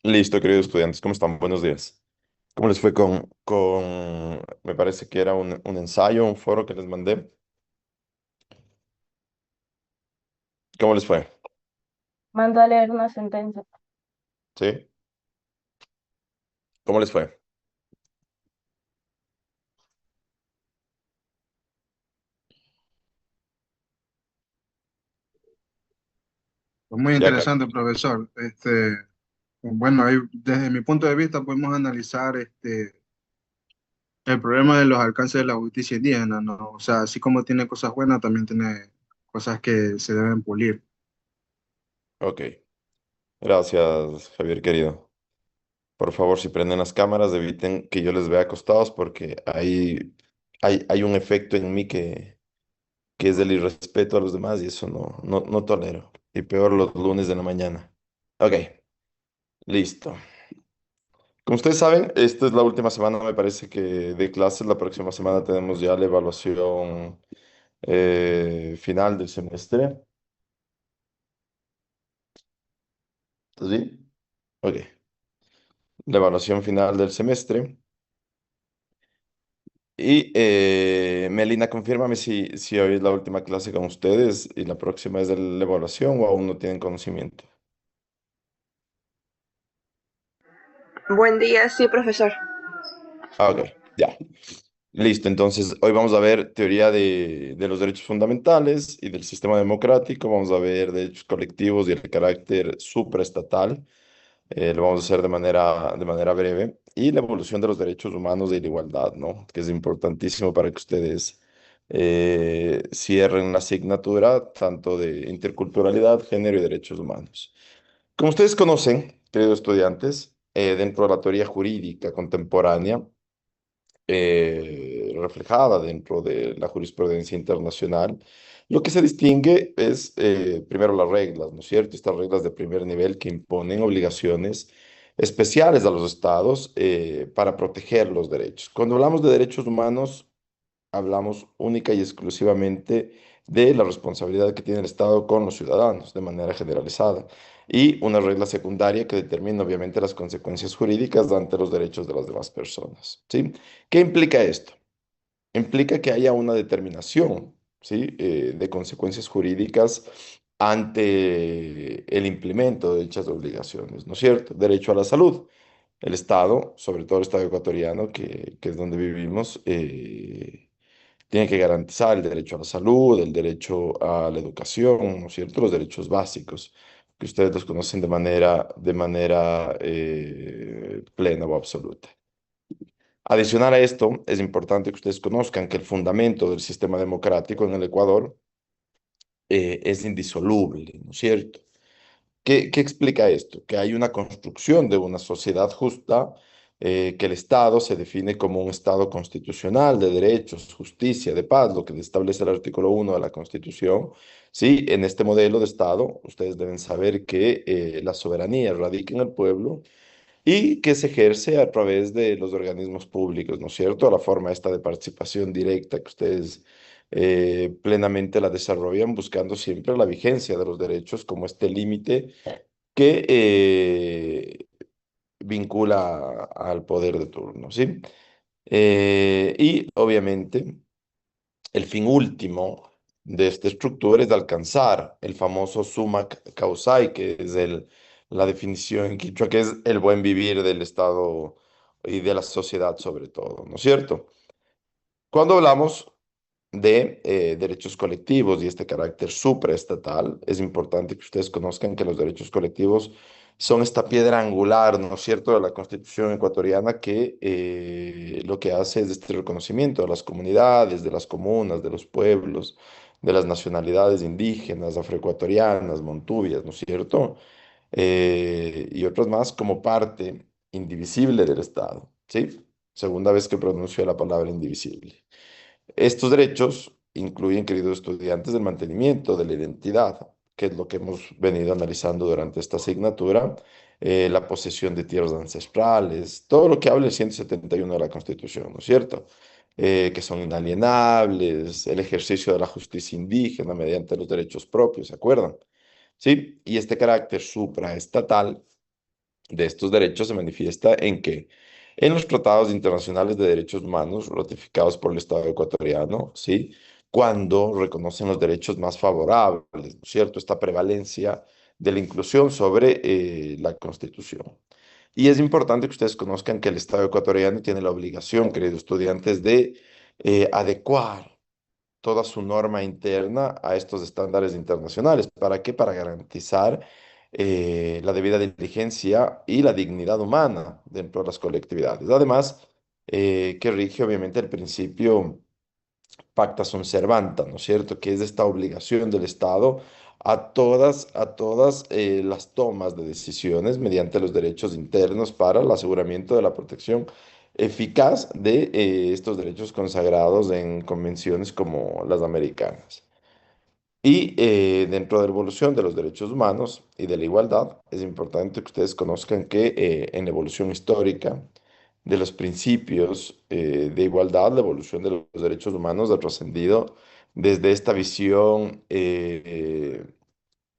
Listo, queridos estudiantes, ¿cómo están? Buenos días. ¿Cómo les fue me parece que era un ensayo, un foro que les mandé? ¿Cómo les fue? Mando a leer una sentencia. ¿Sí? ¿Cómo les fue? Pues muy Ya, interesante, profesor. Bueno, ahí, desde mi punto de vista podemos analizar el problema de los alcances de la justicia indígena, ¿no? O sea, así como tiene cosas buenas, también tiene cosas que se deben pulir. ok. Gracias, Javier, querido. Por favor, si prenden las cámaras, eviten que yo les vea acostados porque hay un efecto en mí que es del irrespeto a los demás y eso no tolero. Y peor los lunes de la mañana. Ok, listo. Como ustedes saben, esta es la última semana, me parece que de clases. La próxima semana tenemos ya la evaluación final del semestre. ¿Estás bien? Ok. La evaluación final del semestre. Y Melina, confírmame si hoy es la última clase con ustedes y la próxima es de la evaluación o aún no tienen conocimiento. Buen día, sí, profesor. Ah, ok, ya. Listo, entonces hoy vamos a ver teoría de los derechos fundamentales y del sistema democrático, vamos a ver derechos colectivos y el carácter supraestatal, lo vamos a hacer de manera breve, y la evolución de los derechos humanos y la igualdad, ¿no? Que es importantísimo para que ustedes cierren la asignatura tanto de interculturalidad, género y derechos humanos. Como ustedes conocen, queridos estudiantes, dentro de la teoría jurídica contemporánea, reflejada dentro de la jurisprudencia internacional. Lo que se distingue es, primero, las reglas, ¿no es cierto? Estas reglas de primer nivel que imponen obligaciones especiales a los estados para proteger los derechos. Cuando hablamos de derechos humanos, hablamos única y exclusivamente de la responsabilidad que tiene el Estado con los ciudadanos de manera generalizada y una regla secundaria que determina obviamente las consecuencias jurídicas ante los derechos de las demás personas, ¿sí? ¿Qué implica esto? Implica que haya una determinación, ¿sí? De consecuencias jurídicas ante el implemento de dichas obligaciones, ¿no es cierto? Derecho a la salud. El Estado, sobre todo el Estado ecuatoriano, que es donde vivimos, tiene que garantizar el derecho a la salud, el derecho a la educación, ¿no es cierto? Los derechos básicos, que ustedes los conocen de manera plena o absoluta. Adicional a esto, es importante que ustedes conozcan que el fundamento del sistema democrático en el Ecuador es indisoluble, ¿no es cierto? ¿Qué explica esto? Que hay una construcción de una sociedad justa, que el Estado se define como un Estado constitucional de derechos, justicia, de paz, lo que establece el artículo 1 de la Constitución. Sí, en este modelo de Estado, ustedes deben saber que la soberanía radica en el pueblo y que se ejerce a través de los organismos públicos, ¿no es cierto? La forma esta de participación directa que ustedes plenamente la desarrollan buscando siempre la vigencia de los derechos como este límite que vincula al poder de turno, ¿sí? Y obviamente el fin último de esta estructura es de alcanzar el famoso summa causae, que es la definición en quichua, que es el buen vivir del Estado y de la sociedad sobre todo, ¿no es cierto? Cuando hablamos de derechos colectivos y este carácter supraestatal, es importante que ustedes conozcan que los derechos colectivos son esta piedra angular, ¿no es cierto?, de la Constitución ecuatoriana que lo que hace es este reconocimiento de las comunidades, de las comunas, de los pueblos, de las nacionalidades indígenas, afroecuatorianas, montubias, ¿no es cierto? Y otras más como parte indivisible del Estado, ¿sí? Segunda vez que pronuncio la palabra indivisible. Estos derechos incluyen, queridos estudiantes, el mantenimiento de la identidad, que es lo que hemos venido analizando durante esta asignatura, la posesión de tierras ancestrales, todo lo que habla el 171 de la Constitución, ¿no es cierto? Que son inalienables, el ejercicio de la justicia indígena mediante los derechos propios, ¿se acuerdan? ¿Sí? Y este carácter supraestatal de estos derechos se manifiesta en que en los tratados internacionales de derechos humanos ratificados por el Estado ecuatoriano, ¿sí? Cuando reconocen los derechos más favorables, ¿no es cierto? Esta prevalencia de la inclusión sobre la Constitución. Y es importante que ustedes conozcan que el Estado ecuatoriano tiene la obligación, queridos estudiantes, de adecuar toda su norma interna a estos estándares internacionales. ¿Para qué? Para garantizar la debida diligencia y la dignidad humana dentro de las colectividades. Además, que rige obviamente el principio pacta sunt servanda, ¿no es cierto? Que es esta obligación del Estado a todas las tomas de decisiones mediante los derechos internos para el aseguramiento de la protección eficaz de estos derechos consagrados en convenciones como las americanas. Y dentro de la evolución de los derechos humanos y de la igualdad, es importante que ustedes conozcan que en la evolución histórica de los principios de igualdad, la evolución de los derechos humanos ha trascendido desde esta visión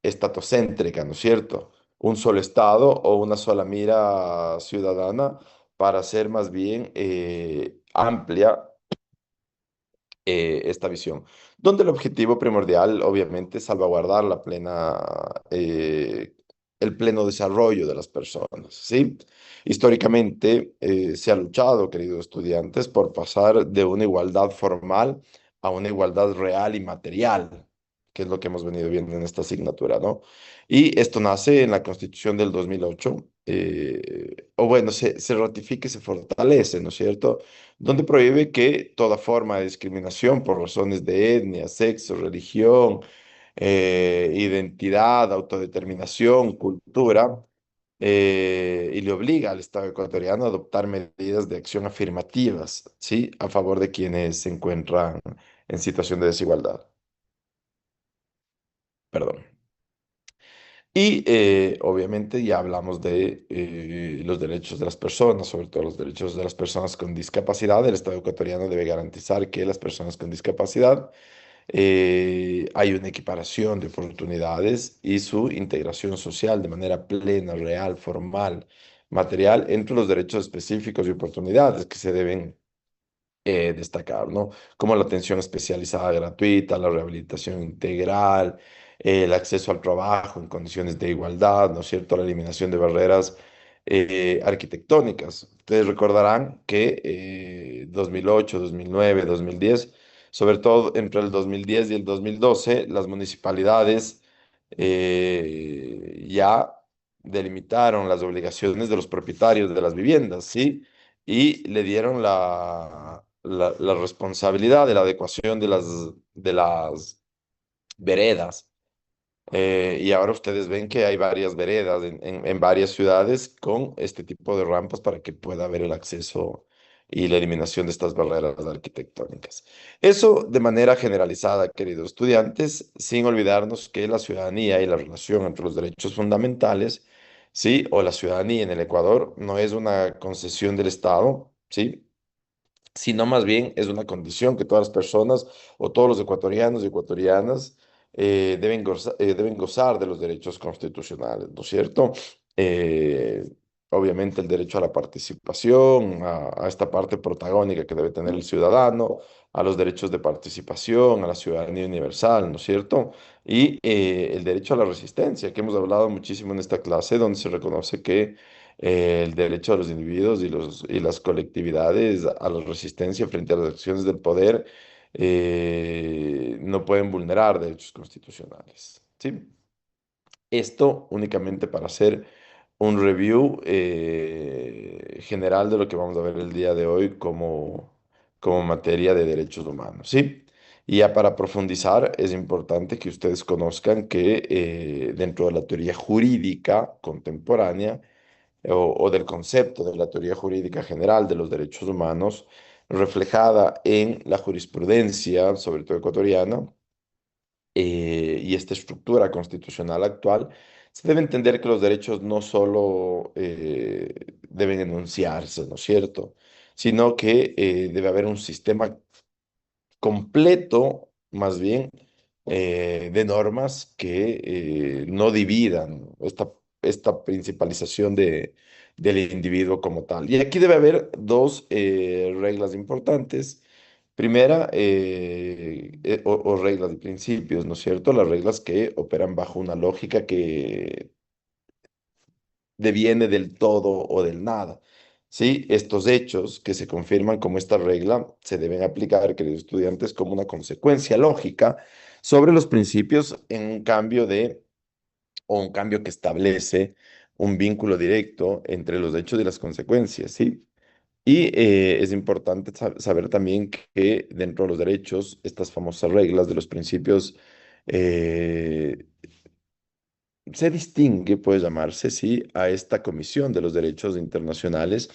estatocéntrica, ¿no es cierto? Un solo Estado o una sola mira ciudadana para ser más bien amplia esta visión, donde el objetivo primordial, obviamente, es salvaguardar el pleno desarrollo de las personas, ¿sí? Históricamente se ha luchado, queridos estudiantes, por pasar de una igualdad formal a una igualdad real y material, que es lo que hemos venido viendo en esta asignatura, ¿no? Y esto nace en la Constitución del 2008, o bueno, se ratifica y se fortalece, ¿no es cierto? Donde prohíbe que toda forma de discriminación por razones de etnia, sexo, religión, identidad, autodeterminación, cultura, y le obliga al Estado ecuatoriano a adoptar medidas de acción afirmativas, ¿sí? A favor de quienes se encuentran en situación de desigualdad. Perdón. Y obviamente ya hablamos de los derechos de las personas, sobre todo los derechos de las personas con discapacidad. El Estado ecuatoriano debe garantizar que las personas con discapacidad hay una equiparación de oportunidades y su integración social de manera plena, real, formal, material, entre los derechos específicos y oportunidades que se deben destacar, ¿no? Como la atención especializada gratuita, la rehabilitación integral, el acceso al trabajo en condiciones de igualdad, ¿no es cierto? La eliminación de barreras arquitectónicas. Ustedes recordarán que 2008, 2009, 2010, sobre todo entre el 2010 y el 2012, las municipalidades ya delimitaron las obligaciones de los propietarios de las viviendas, ¿sí? Y le dieron la responsabilidad de la adecuación de las veredas. Y ahora ustedes ven que hay varias veredas en varias ciudades con este tipo de rampas para que pueda haber el acceso y la eliminación de estas barreras arquitectónicas. Eso de manera generalizada, queridos estudiantes, sin olvidarnos que la ciudadanía y la relación entre los derechos fundamentales, ¿sí? O la ciudadanía en el Ecuador no es una concesión del Estado, ¿sí? Sino más bien es una condición que todas las personas o todos los ecuatorianos y ecuatorianas deben gozar de los derechos constitucionales, ¿no es cierto? Eh, Obviamente el derecho a la participación, a esta parte protagónica que debe tener el ciudadano, a los derechos de participación, a la ciudadanía universal, ¿no es cierto? Y el derecho a la resistencia, que hemos hablado muchísimo en esta clase, donde se reconoce que el derecho de los individuos y las colectividades a la resistencia frente a las acciones del poder no pueden vulnerar derechos constitucionales. ¿Sí? Esto únicamente para hacer un review general de lo que vamos a ver el día de hoy como materia de derechos humanos. ¿Sí? Y ya para profundizar, es importante que ustedes conozcan que dentro de la teoría jurídica contemporánea, o del concepto de la teoría jurídica general de los derechos humanos, reflejada en la jurisprudencia, sobre todo ecuatoriana, y esta estructura constitucional actual, se debe entender que los derechos no solo deben enunciarse, ¿no es cierto? Sino que debe haber un sistema completo, más bien, de normas que no dividan esta esta principalización del individuo como tal. Y aquí debe haber dos reglas importantes. Primera, o reglas de principios, ¿no es cierto? Las reglas que operan bajo una lógica que deviene del todo o del nada. ¿Sí? Estos hechos que se confirman como esta regla se deben aplicar, queridos estudiantes, como una consecuencia lógica sobre los principios en un cambio o un cambio que establece un vínculo directo entre los hechos y las consecuencias, ¿sí? Y es importante saber también que dentro de los derechos, estas famosas reglas de los principios eh, se distingue, puede llamarse, sí, a esta Comisión de los Derechos Internacionales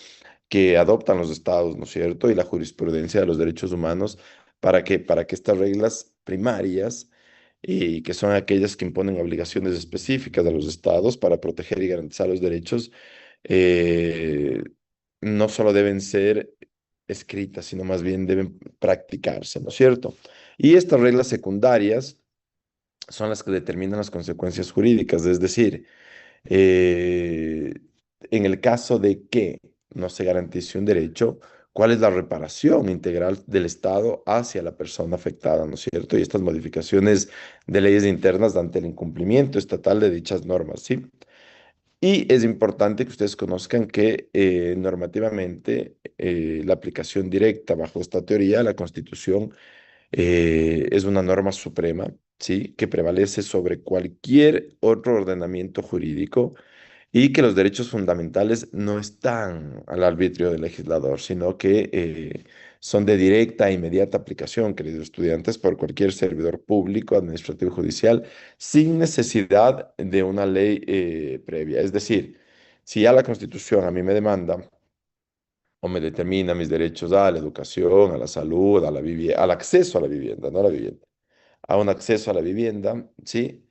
que adoptan los estados, ¿no es cierto? Y la jurisprudencia de los derechos humanos para que estas reglas primarias, y que son aquellas que imponen obligaciones específicas a los estados para proteger y garantizar los derechos, eh, no solo deben ser escritas, sino más bien deben practicarse, ¿no es cierto? Y estas reglas secundarias son las que determinan las consecuencias jurídicas, es decir, eh, en el caso de que no se garantice un derecho, ¿cuál es la reparación integral del Estado hacia la persona afectada, ¿no es cierto? Y estas modificaciones de leyes internas ante el incumplimiento estatal de dichas normas, ¿sí? Y es importante que ustedes conozcan que normativamente la aplicación directa bajo esta teoría, la Constitución, es una norma suprema, ¿sí? Que prevalece sobre cualquier otro ordenamiento jurídico y que los derechos fundamentales no están al arbitrio del legislador, sino que son de directa e inmediata aplicación, queridos estudiantes, por cualquier servidor público, administrativo, judicial, sin necesidad de una ley previa. Es decir, si ya la Constitución a mí me demanda o me determina mis derechos a la educación, a la salud, a la al acceso a la vivienda, no a la vivienda, a un acceso a la vivienda, ¿sí?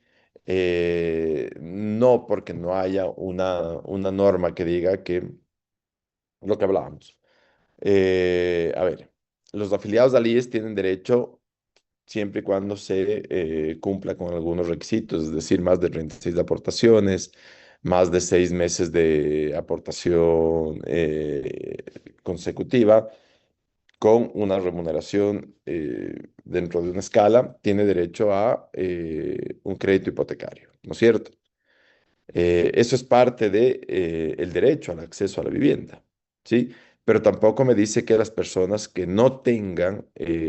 No porque no haya una norma que diga que lo que hablábamos. A ver, los afiliados al IES tienen derecho siempre y cuando se cumpla con algunos requisitos, es decir, más de 36 aportaciones, más de 6 meses de aportación consecutiva con una remuneración dentro de una escala, tiene derecho a un crédito hipotecario, ¿no es cierto? Eso es parte de, el derecho al acceso a la vivienda, ¿sí? Pero tampoco me dice que las personas que no tengan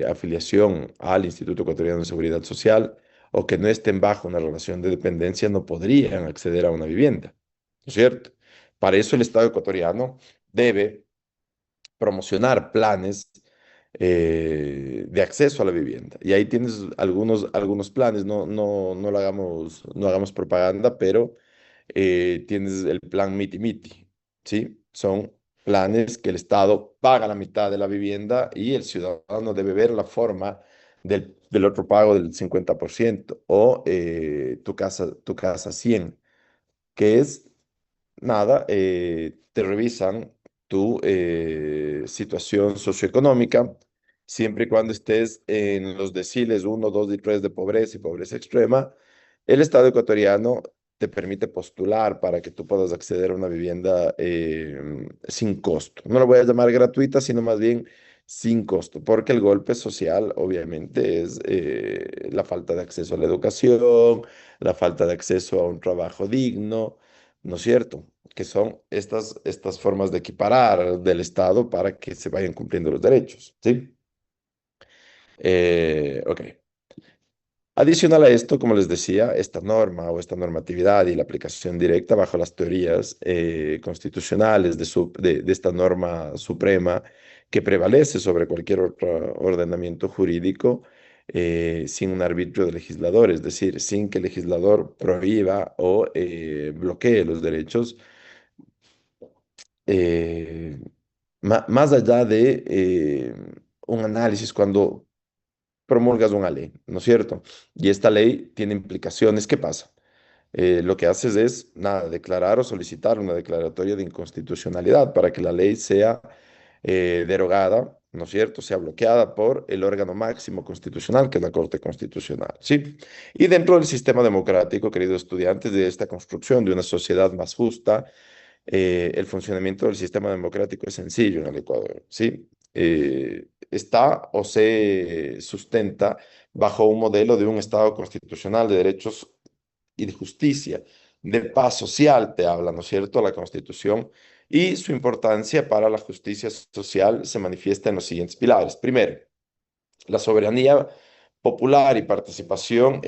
afiliación al Instituto Ecuatoriano de Seguridad Social o que no estén bajo una relación de dependencia no podrían acceder a una vivienda, ¿no es cierto? Para eso el Estado ecuatoriano debe promocionar planes de acceso a la vivienda. Y ahí tienes algunos planes, no no hagamos propaganda, pero tienes el plan Miti Miti, ¿sí? Son planes que el Estado paga la mitad de la vivienda y el ciudadano debe ver la forma del otro pago del 50% o tu casa 100, que es nada, te revisan tu situación socioeconómica, siempre y cuando estés en los deciles 1, 2 y 3 de pobreza y pobreza extrema, el Estado ecuatoriano te permite postular para que tú puedas acceder a una vivienda sin costo. No lo voy a llamar gratuita, sino más bien sin costo, porque el golpe social obviamente es la falta de acceso a la educación, la falta de acceso a un trabajo digno, ¿no es cierto? Que son estas formas de equiparar del Estado para que se vayan cumpliendo los derechos, ¿sí? Ok. Adicional a esto, como les decía, esta norma o esta normatividad y la aplicación directa bajo las teorías constitucionales de esta norma suprema que prevalece sobre cualquier otro ordenamiento jurídico sin un arbitrio del legislador, es decir, sin que el legislador prohíba o bloquee los derechos eh, más allá de un análisis cuando promulgas una ley, ¿no es cierto? Y esta ley tiene implicaciones. ¿Qué pasa? Lo que haces es, nada, declarar o solicitar una declaratoria de inconstitucionalidad para que la ley sea derogada ¿no es cierto? Sea bloqueada por el órgano máximo constitucional, que es la Corte Constitucional, ¿sí? Y dentro del sistema democrático, queridos estudiantes, de esta construcción de una sociedad más justa, el funcionamiento del sistema democrático es sencillo en el Ecuador, ¿sí? Está o se sustenta bajo un modelo de un Estado constitucional de derechos y de justicia, de paz social, te habla, ¿no es cierto?, la Constitución, y su importancia para la justicia social se manifiesta en los siguientes pilares. Primero, la soberanía popular y participación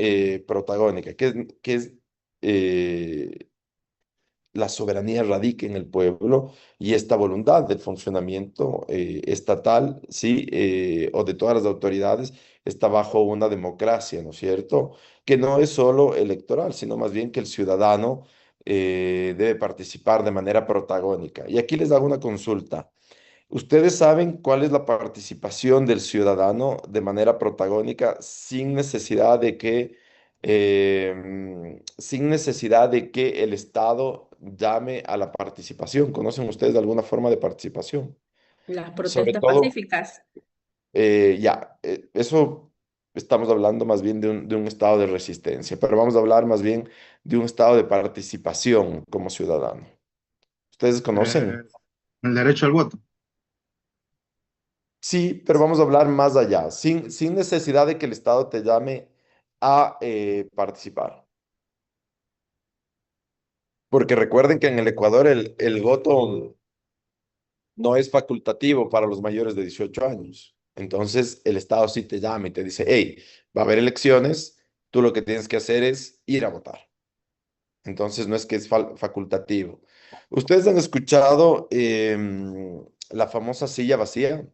protagónica, que es eh, la soberanía radica en el pueblo y esta voluntad del funcionamiento estatal, ¿sí? O de todas las autoridades está bajo una democracia, ¿no es cierto? Que no es solo electoral, sino más bien que el ciudadano debe participar de manera protagónica. Y aquí les hago una consulta. ¿Ustedes saben cuál es la participación del ciudadano de manera protagónica sin necesidad de sin necesidad de que el Estado llame a la participación? ¿Conocen ustedes alguna forma de participación? Las Sobre protestas todo, pacíficas. eso estamos hablando más bien de un estado de resistencia, pero vamos a hablar más bien de un estado de participación como ciudadano. ¿Ustedes conocen? Eh, el derecho al voto. Sí, pero vamos a hablar más allá, sin necesidad de que el Estado te llame a participar. Porque recuerden que en el Ecuador el voto no es facultativo para los mayores de 18 años. Entonces el Estado sí te llama y te dice, hey, va a haber elecciones, tú lo que tienes que hacer es ir a votar. Entonces no es que es facultativo. ¿Ustedes han escuchado la famosa silla vacía?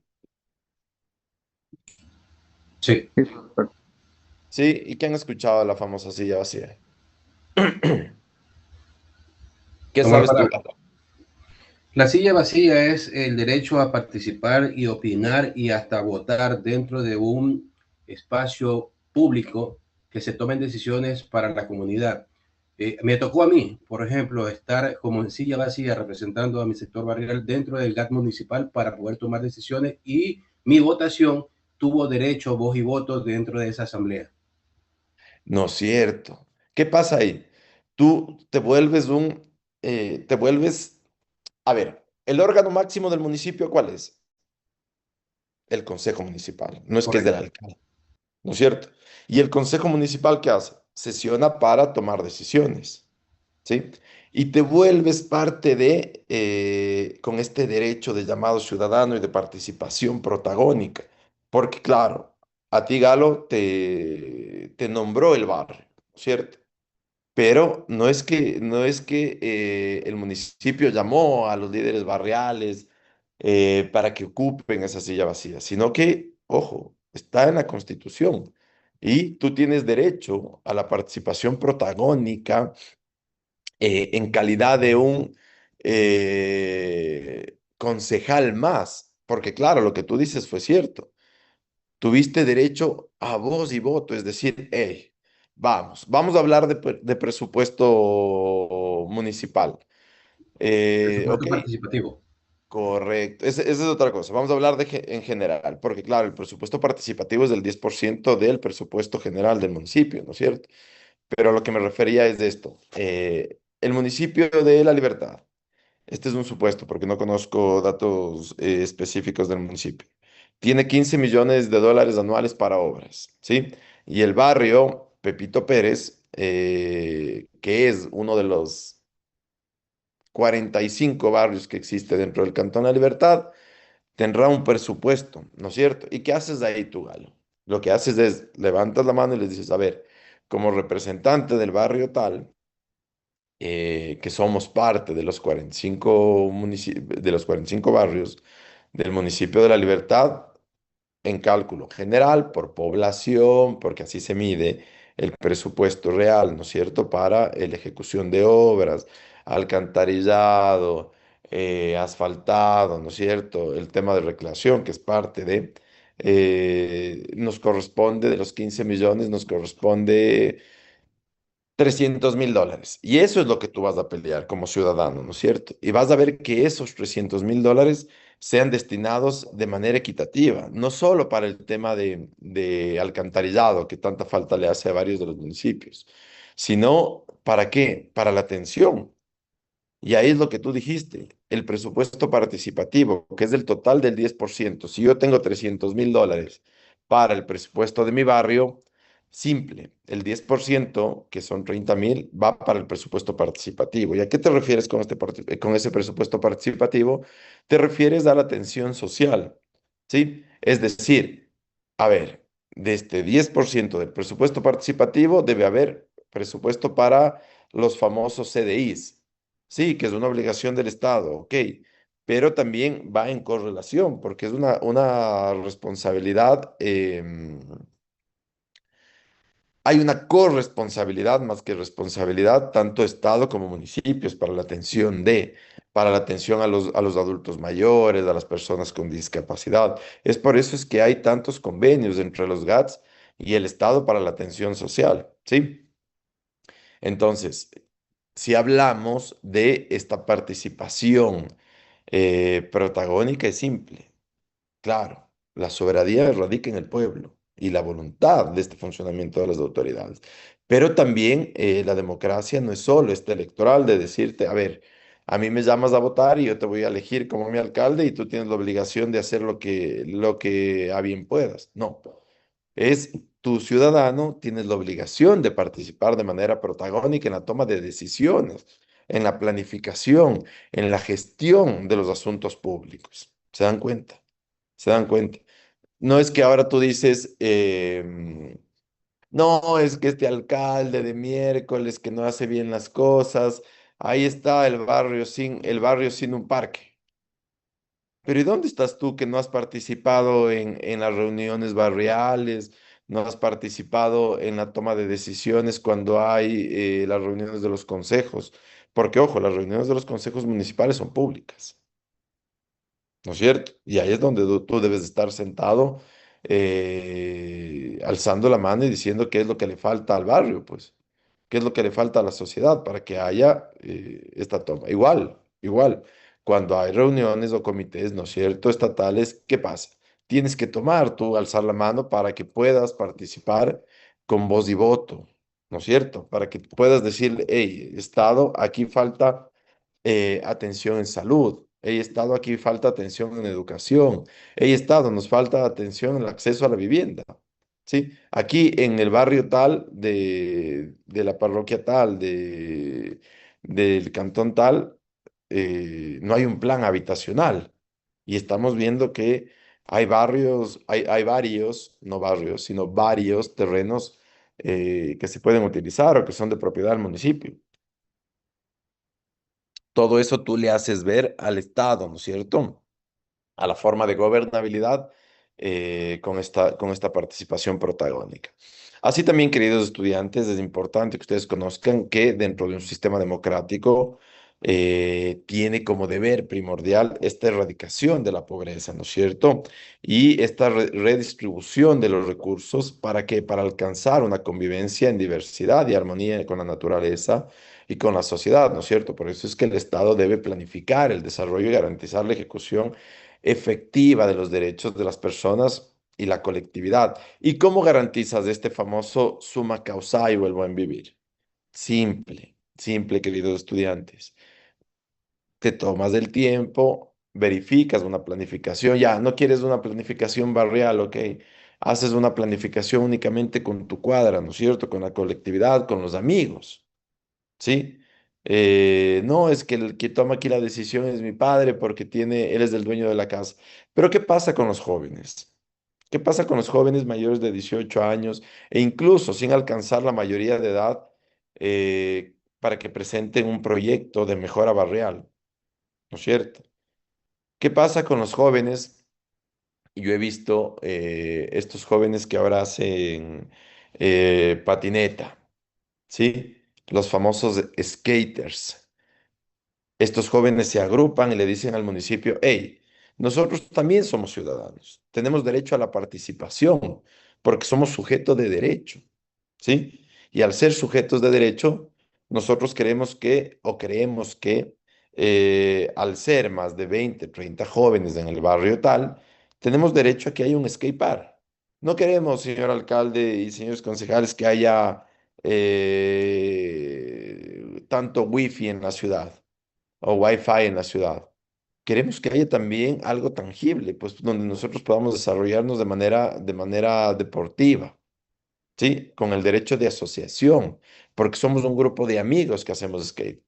Sí. Sí, perfecto. ¿Sí? ¿Y qué han escuchado de la famosa silla vacía? ¿Qué Tomar sabes tú? palabra. La silla vacía es el derecho a participar y opinar y hasta votar dentro de un espacio público que se tomen decisiones para la comunidad. Me tocó a mí, por ejemplo, estar como en silla vacía representando a mi sector barrial dentro del GAT municipal para poder tomar decisiones y mi votación tuvo derecho, voz y voto dentro de esa asamblea. No es cierto. ¿Qué pasa ahí? Tú te vuelves a ver, el órgano máximo del municipio, ¿cuál es? El consejo municipal. No es que es del Correcto. alcalde, ¿no es cierto? Y el consejo municipal, ¿qué hace? Sesiona para tomar decisiones, ¿sí? Y te vuelves parte con este derecho de llamado ciudadano y de participación protagónica. Porque claro, a ti Galo te nombró el barrio, ¿cierto? Pero no es que el municipio llamó a los líderes barriales para que ocupen esa silla vacía, sino que, ojo, está en la Constitución y tú tienes derecho a la participación protagónica en calidad de un concejal más, porque claro, lo que tú dices fue cierto. Tuviste derecho a voz y voto, es decir, hey, vamos a hablar de presupuesto municipal. Ok, Presupuesto participativo. correcto. Esa es otra cosa. Vamos a hablar en general, porque claro, el presupuesto participativo es del 10% del presupuesto general del municipio, ¿no es cierto? Pero a lo que me refería es de esto. El municipio de La Libertad. Este es un supuesto porque no conozco datos específicos del municipio. Tiene 15 millones de dólares anuales para obras, ¿sí? Y el barrio Pepito Pérez, que es uno de los 45 barrios que existe dentro del Cantón La Libertad, tendrá un presupuesto, ¿no es cierto? ¿Y qué haces ahí tú, Galo? Lo que haces es levantas la mano y les dices, a ver, como representante del barrio tal, que somos parte de los 45 de los 45 barrios del municipio de La Libertad, en cálculo general por población, porque así se mide el presupuesto real, ¿no es cierto?, para la ejecución de obras, alcantarillado, asfaltado, ¿no es cierto?, el tema de recreación, que es parte nos corresponde, de los 15 millones, nos corresponde 300.000 dólares. Y eso es lo que tú vas a pelear como ciudadano, ¿no es cierto? Y vas a ver que esos 300.000 dólares sean destinados de manera equitativa, no solo para el tema de alcantarillado, que tanta falta le hace a varios de los municipios, sino ¿para qué? Para la atención. Y ahí es lo que tú dijiste, el presupuesto participativo, que es del total del 10%. Si yo tengo $300,000 para el presupuesto de mi barrio, simple, el 10%, que son 30,000, va para el presupuesto participativo. ¿Y a qué te refieres con, con ese presupuesto participativo? Te refieres a la atención social, ¿sí? Es decir, a ver, de este 10% del presupuesto participativo debe haber presupuesto para los famosos CDIs. Sí, que es una obligación del Estado, ok, pero también va en correlación, porque es una responsabilidad, hay una corresponsabilidad más que responsabilidad, tanto Estado como municipios, para la atención a los adultos mayores, a las personas con discapacidad. Es por eso es que hay tantos convenios entre los GATS y el Estado para la atención social, ¿sí? Entonces, si hablamos de esta participación protagónica, es simple. Claro, la soberanía radica en el pueblo y la voluntad de este funcionamiento de las autoridades. Pero también la democracia no es solo este electoral de decirte, a ver, a mí me llamas a votar y yo te voy a elegir como mi alcalde y tú tienes la obligación de hacer lo que a bien puedas. No, es tu ciudadano, tienes la obligación de participar de manera protagónica en la toma de decisiones, en la planificación, en la gestión de los asuntos públicos. ¿Se dan cuenta? ¿Se dan cuenta? No es que ahora tú dices, no, es que este alcalde de miércoles que no hace bien las cosas, ahí está el barrio sin un parque. Pero ¿y dónde estás tú que no has participado en las reuniones barriales, no has participado en la toma de decisiones cuando hay las reuniones de los consejos? Porque, ojo, las reuniones de los consejos municipales son públicas, ¿no es cierto? Y ahí es donde tú debes estar sentado, alzando la mano y diciendo qué es lo que le falta al barrio, pues, qué es lo que le falta a la sociedad para que haya esta toma. Igual, cuando hay reuniones o comités, ¿no es cierto?, estatales, ¿qué pasa? Tienes que tomar tú, alzar la mano para que puedas participar con voz y voto, ¿no es cierto? Para que puedas decir, hey, Estado, aquí falta atención en salud. He estado aquí, falta atención en educación. He estado, nos falta atención en el acceso a la vivienda. ¿Sí? Aquí en el barrio tal, de la parroquia tal, del cantón tal, no hay un plan habitacional. Y estamos viendo que hay barrios, hay varios, no barrios, sino varios terrenos que se pueden utilizar o que son de propiedad del municipio. Todo eso tú le haces ver al Estado, ¿no es cierto? A la forma de gobernabilidad con esta participación protagónica. Así también, queridos estudiantes, es importante que ustedes conozcan que dentro de un sistema democrático tiene como deber primordial esta erradicación de la pobreza, ¿no es cierto? Y esta redistribución de los recursos para que para alcanzar una convivencia en diversidad y armonía con la naturaleza y con la sociedad, ¿no es cierto? Por eso es que el Estado debe planificar el desarrollo y garantizar la ejecución efectiva de los derechos de las personas y la colectividad. ¿Y cómo garantizas este famoso summa causa o el buen vivir? Simple, simple, queridos estudiantes. Te tomas el tiempo, verificas una planificación, ya, no quieres una planificación barrial, ok. Haces una planificación únicamente con tu cuadra, ¿no es cierto? Con la colectividad, con los amigos. ¿Sí? No, es que el que toma aquí la decisión es mi padre porque él es el dueño de la casa. Pero ¿qué pasa con los jóvenes? ¿Qué pasa con los jóvenes mayores de 18 años e incluso sin alcanzar la mayoría de edad para que presenten un proyecto de mejora barrial? ¿No es cierto? ¿Qué pasa con los jóvenes? Yo he visto estos jóvenes que ahora hacen patineta, ¿sí? Los famosos skaters. Estos jóvenes se agrupan y le dicen al municipio, hey, nosotros también somos ciudadanos, tenemos derecho a la participación porque somos sujetos de derecho, ¿sí? Y al ser sujetos de derecho, nosotros queremos que, o creemos que al ser más de 20, 30 jóvenes en el barrio tal, tenemos derecho a que haya un skate park. No queremos, señor alcalde y señores concejales, que haya tanto wifi en la ciudad o wifi en la ciudad. Queremos que haya también algo tangible, pues donde nosotros podamos desarrollarnos de manera deportiva, ¿sí? Con el derecho de asociación, porque somos un grupo de amigos que hacemos skate.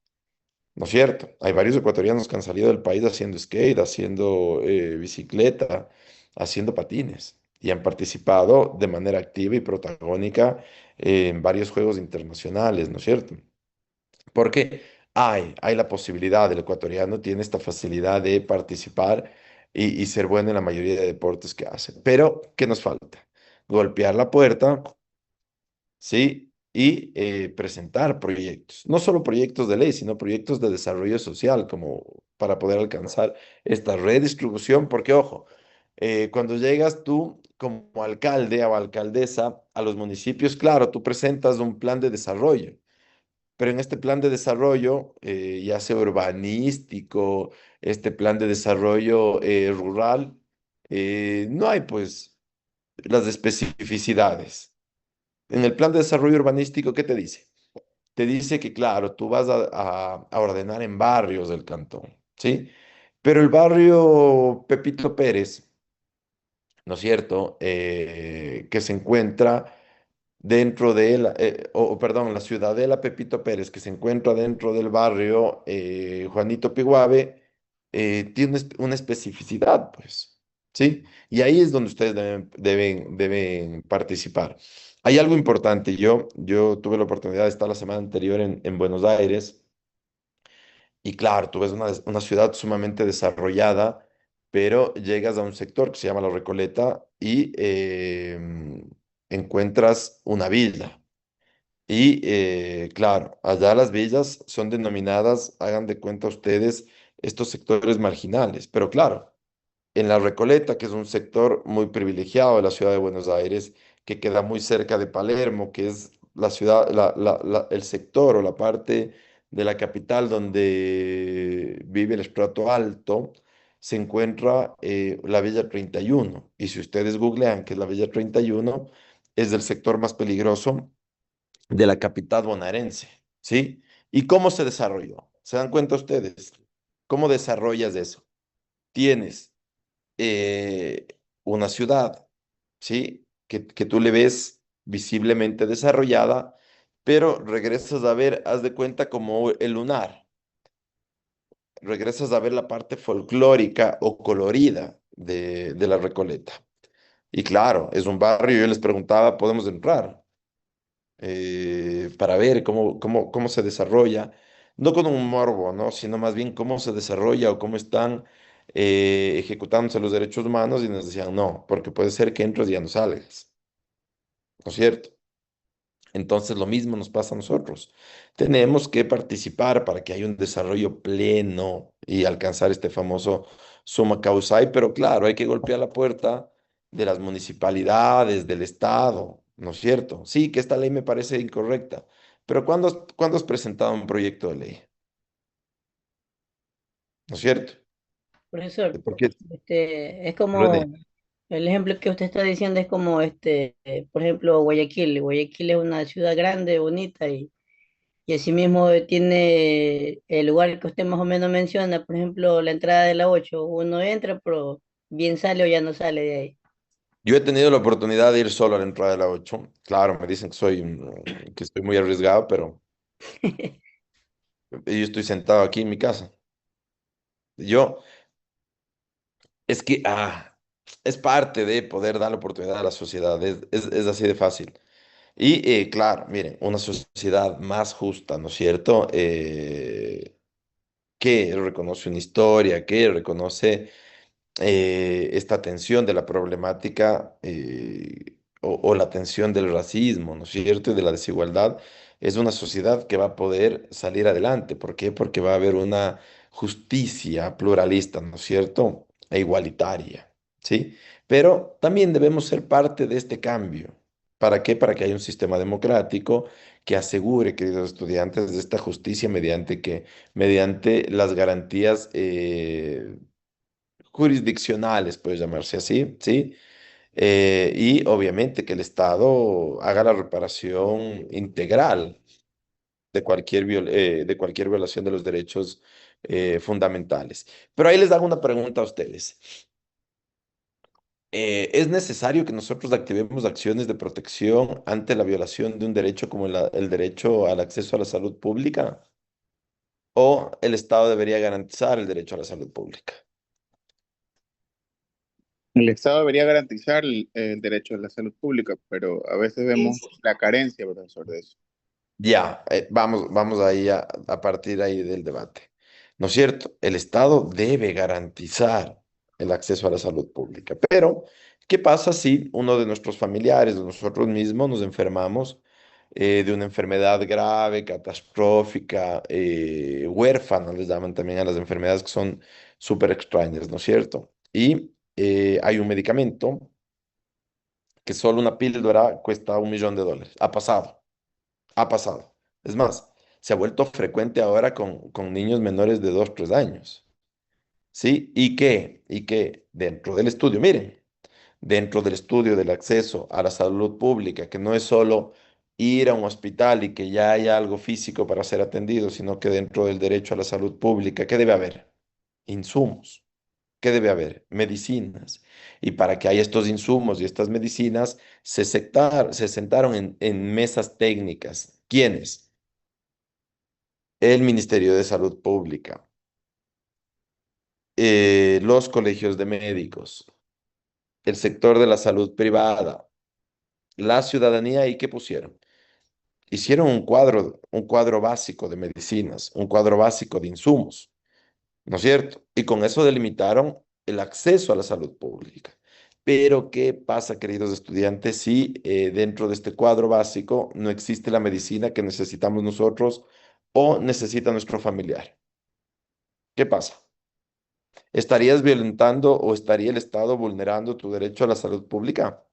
¿No es cierto? Hay varios ecuatorianos que han salido del país haciendo skate, haciendo bicicleta, haciendo patines y han participado de manera activa y protagónica en varios juegos internacionales, ¿no es cierto? Porque hay la posibilidad, el ecuatoriano tiene esta facilidad de participar y ser bueno en la mayoría de deportes que hace. Pero, ¿qué nos falta? Golpear la puerta, ¿sí? Y presentar proyectos, no solo proyectos de ley, sino proyectos de desarrollo social, como para poder alcanzar esta redistribución, porque ojo, cuando llegas tú como alcalde o alcaldesa a los municipios, claro, tú presentas un plan de desarrollo, pero en este plan de desarrollo, ya sea urbanístico, este plan de desarrollo rural, no hay pues las especificidades. En el plan de desarrollo urbanístico, ¿qué te dice? Te dice que, claro, tú vas a ordenar en barrios del cantón, ¿sí? Pero el barrio Pepito Pérez, ¿no es cierto? Que se encuentra dentro de la, perdón, la ciudadela Pepito Pérez, que se encuentra dentro del barrio Juanito Piguave, tiene una especificidad, pues, ¿sí? Y ahí es donde ustedes deben participar. Hay algo importante, yo tuve la oportunidad de estar la semana anterior en Buenos Aires y claro, tú ves una ciudad sumamente desarrollada, pero llegas a un sector que se llama La Recoleta y encuentras una villa. Y claro, allá las villas son denominadas, hagan de cuenta ustedes, estos sectores marginales. Pero claro, en La Recoleta, que es un sector muy privilegiado de la ciudad de Buenos Aires, que queda muy cerca de Palermo, que es la ciudad, el sector o la parte de la capital donde vive el estrato alto, se encuentra la Villa 31. Y si ustedes googlean que es la Villa 31, es del sector más peligroso de la capital bonaerense, ¿sí? ¿Y cómo se desarrolló? ¿Se dan cuenta ustedes? ¿Cómo desarrollas eso? Tienes eh, una ciudad, ¿sí? Que tú le ves visiblemente desarrollada, pero regresas a ver, haz de cuenta como el lunar, regresas a ver la parte folclórica o colorida de la Recoleta. Y claro, es un barrio, yo les preguntaba, ¿podemos entrar? Para ver cómo se desarrolla, no con un morbo, ¿no? Sino más bien cómo se desarrolla o cómo están ejecutándose los derechos humanos y nos decían, no, porque puede ser que entres y ya no salgas, ¿no es cierto? Entonces lo mismo nos pasa a nosotros. Tenemos que participar para que haya un desarrollo pleno y alcanzar este famoso summa causai, pero claro, hay que golpear la puerta de las municipalidades, del Estado, ¿no es cierto? Sí, que esta ley me parece incorrecta, pero ¿cuándo has presentado un proyecto de ley? ¿No es cierto? Profesor, Porque, es como René, el ejemplo que usted está diciendo es como por ejemplo, Guayaquil. Guayaquil es una ciudad grande, bonita y asimismo tiene el lugar que usted más o menos menciona, por ejemplo, la entrada de la 8. Uno entra, pero bien sale o ya no sale de ahí. yo he tenido la oportunidad de ir solo a la entrada de la 8. Claro, me dicen que que estoy muy arriesgado, pero yo estoy sentado aquí en mi casa. Yo, es que, es parte de poder dar la oportunidad a la sociedad, es así de fácil. Y claro, miren, una sociedad más justa, ¿no es cierto? Que reconoce una historia, que reconoce esta atención de la problemática o la atención del racismo, ¿no es cierto? Y de la desigualdad, es una sociedad que va a poder salir adelante. ¿Por qué? Porque va a haber una justicia pluralista, ¿no es cierto? E igualitaria, ¿sí? Pero también debemos ser parte de este cambio. ¿Para qué? Para que haya un sistema democrático que asegure, queridos estudiantes, de esta justicia mediante las garantías jurisdiccionales, puede llamarse así, ¿sí? Y obviamente que el Estado haga la reparación integral de cualquier violación de los derechos fundamentales. Pero ahí les hago una pregunta a ustedes. ¿Es necesario que nosotros activemos acciones de protección ante la violación de un derecho como el derecho al acceso a la salud pública? ¿O el Estado debería garantizar el derecho a la salud pública? El Estado debería garantizar el derecho a la salud pública, pero a veces vemos la carencia, profesor, de eso. Ya, vamos ahí a partir ahí del debate. ¿No es cierto? El Estado debe garantizar el acceso a la salud pública. Pero, ¿qué pasa si uno de nuestros familiares, de nosotros mismos, nos enfermamos de una enfermedad grave, catastrófica, huérfana, les llaman también a las enfermedades que son súper extrañas, ¿no es cierto? Y hay un medicamento que solo una píldora cuesta $1 millón. Ha pasado. Ha pasado. Es más, se ha vuelto frecuente ahora con niños menores de 2, 3 años. ¿Sí? Y que dentro del estudio, miren, dentro del estudio del acceso a la salud pública, que no es solo ir a un hospital y que ya haya algo físico para ser atendido, sino que dentro del derecho a la salud pública, ¿qué debe haber? Insumos. ¿Qué debe haber? Medicinas. Y para que haya estos insumos y estas medicinas, se sentaron en mesas técnicas. ¿Quiénes? El Ministerio de Salud Pública, los colegios de médicos, el sector de la salud privada, la ciudadanía. ¿Y qué pusieron? Hicieron un cuadro básico de medicinas, un cuadro básico de insumos, ¿no es cierto? Y con eso delimitaron el acceso a la salud pública. Pero, ¿qué pasa, queridos estudiantes, si dentro de este cuadro básico no existe la medicina que necesitamos nosotros o necesita nuestro familiar? ¿Qué pasa? ¿Estarías violentando o estaría el Estado vulnerando tu derecho a la salud pública?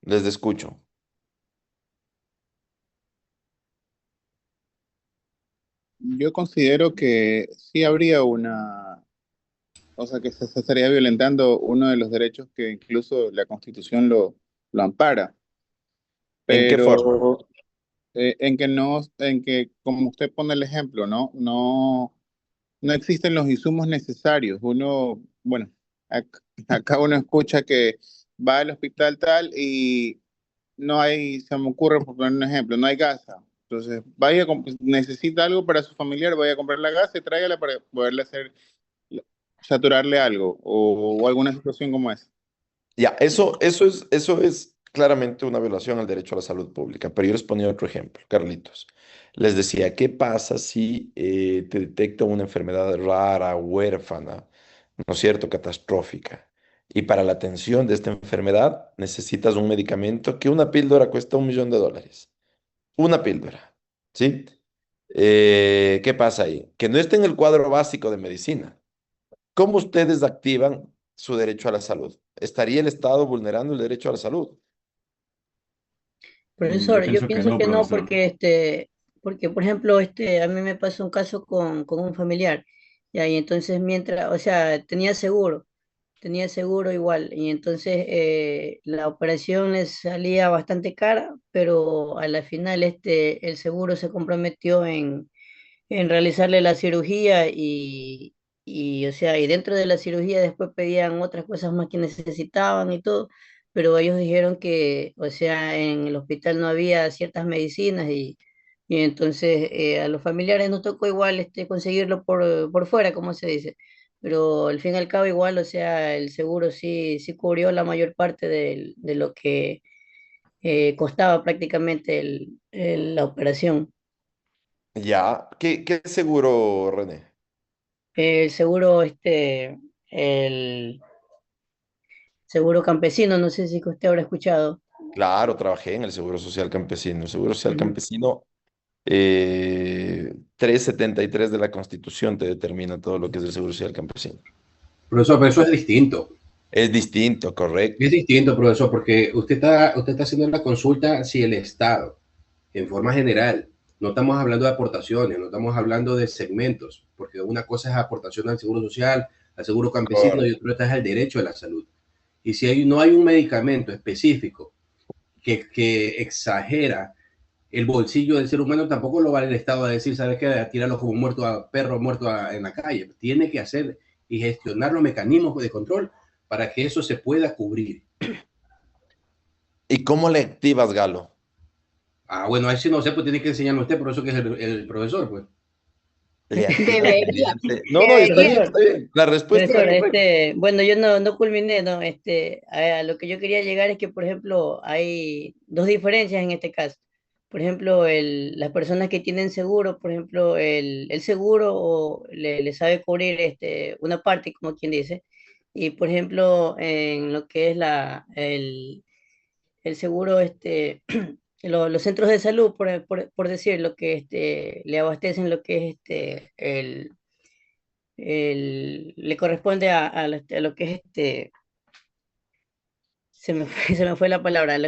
Les escucho. Yo considero que sí habría o sea, que se estaría violentando uno de los derechos que incluso la Constitución lo ampara, ¿En qué forma? pero en que no, en que, como usted pone el ejemplo, ¿no? No existen los insumos necesarios. Uno, bueno, acá uno escucha que va al hospital tal y no hay, se me ocurre por poner un ejemplo, no hay gasa. Entonces, necesita algo para su familiar, vaya a comprar la gasa y tráigala para poderle hacer, saturarle algo o alguna situación como esa. Ya, eso es claramente una violación al derecho a la salud pública, pero yo les ponía otro ejemplo, Carlitos. Les decía, ¿qué pasa si te detecta una enfermedad rara, huérfana, ¿no es cierto?, catastrófica? Y para la atención de esta enfermedad necesitas un medicamento que una píldora cuesta $1 millón. Una píldora, ¿sí? ¿Qué pasa ahí? Que no está en el cuadro básico de medicina. ¿Cómo ustedes activan su derecho a la salud? ¿Estaría el Estado vulnerando el derecho a la salud? Yo Profesor, yo pienso que pienso no, que no profesor. porque por ejemplo, a mí me pasó un caso con un familiar, ya, y entonces mientras, o sea, tenía seguro igual, y entonces la operación les salía bastante cara, pero a la final el seguro se comprometió en realizarle la cirugía o sea, y dentro de la cirugía después pedían otras cosas más que necesitaban y todo, pero ellos dijeron que, o sea, en el hospital no había ciertas medicinas y entonces a los familiares nos tocó igual conseguirlo por fuera, como se dice. Pero al fin y al cabo igual, o sea, el seguro sí cubrió la mayor parte de lo que costaba prácticamente la operación. Ya, ¿qué seguro, René? El seguro, el seguro campesino, no sé si que usted habrá escuchado. Claro, trabajé en el Seguro Social Campesino. El Seguro Social Ujú. Campesino 373 de la Constitución te determina todo lo que es el Seguro Social Campesino. Profesor, pero eso es distinto. Es distinto, correcto. Es distinto, profesor, porque usted está haciendo la consulta si el Estado, en forma general, no estamos hablando de aportaciones, no estamos hablando de segmentos, porque una cosa es aportación al seguro social, al seguro campesino, y Correcto. otra es al derecho a la salud. Y si no hay un medicamento específico que exagera el bolsillo del ser humano, tampoco lo vale el Estado a decir, ¿sabes qué? A tirarlo como un muerto a perro muerto en la calle. Tiene que hacer y gestionar los mecanismos de control para que eso se pueda cubrir. ¿Y cómo le activas, Galo? Ah, bueno, ahí sí no sé, pues tiene que enseñarme usted, por eso que es el profesor, pues. Le activas Debería, mediante... No, no, está bien, debería. está bien. La respuesta Profesor, era correcta. bueno, yo no culminé, ¿no? A lo que yo quería llegar es que, por ejemplo, hay dos diferencias en este caso. Por ejemplo, las personas que tienen seguro, por ejemplo, el seguro le sabe cubrir una parte, como quien dice, y por ejemplo, en lo que es el seguro, los centros de salud, por decir, lo que le abastecen lo que es le corresponde a lo que es se me fue la palabra,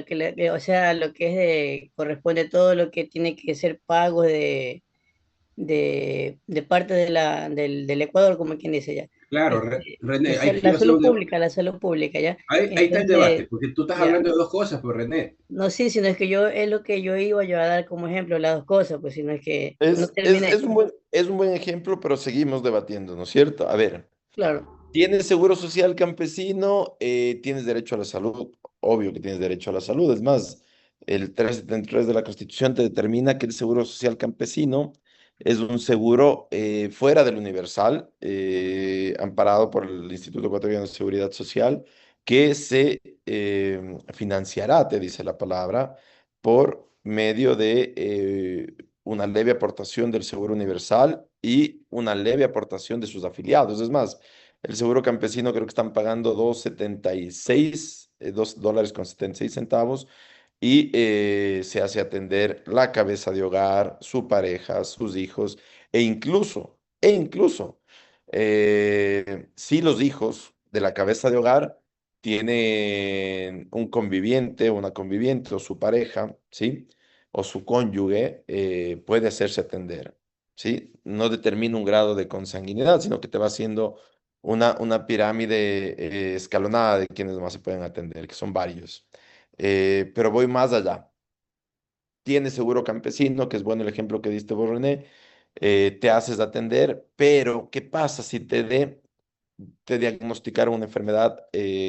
o sea, lo que es corresponde todo lo que tiene que ser pago de parte del Ecuador, como quien dice ya. Claro, René, ahí La va a ser un debate. la salud pública, ya. Ahí está el debate, Entonces, porque tú estás ya. hablando de dos cosas, pues René. No, sí, sino es que es lo que yo a dar como ejemplo, las dos cosas, pues, sino es que no Es terminé. es un buen ejemplo, pero seguimos debatiendo, ¿no es cierto? A ver, Claro. tienes seguro social campesino, tienes derecho a la salud. Obvio que tienes derecho a la salud. Es más, el 373 de la Constitución te determina que el seguro social campesino es un seguro fuera del universal, amparado por el Instituto Ecuatoriano de Seguridad Social, que se financiará, te dice la palabra, por medio de una leve aportación del seguro universal y una leve aportación de sus afiliados. Es más, el seguro campesino creo que están pagando 2,76, $2.76, y se hace atender la cabeza de hogar, su pareja, sus hijos, e incluso, si los hijos de la cabeza de hogar tienen un conviviente, una conviviente o su pareja, ¿sí? O su cónyuge, puede hacerse atender, ¿sí? No determina un grado de consanguinidad, sino que te va haciendo una pirámide escalonada de quienes más se pueden atender, que son varios. Pero voy más allá. Tienes seguro campesino, que es bueno el ejemplo que diste vos, René, te haces atender, pero ¿qué pasa si te diagnosticaron una enfermedad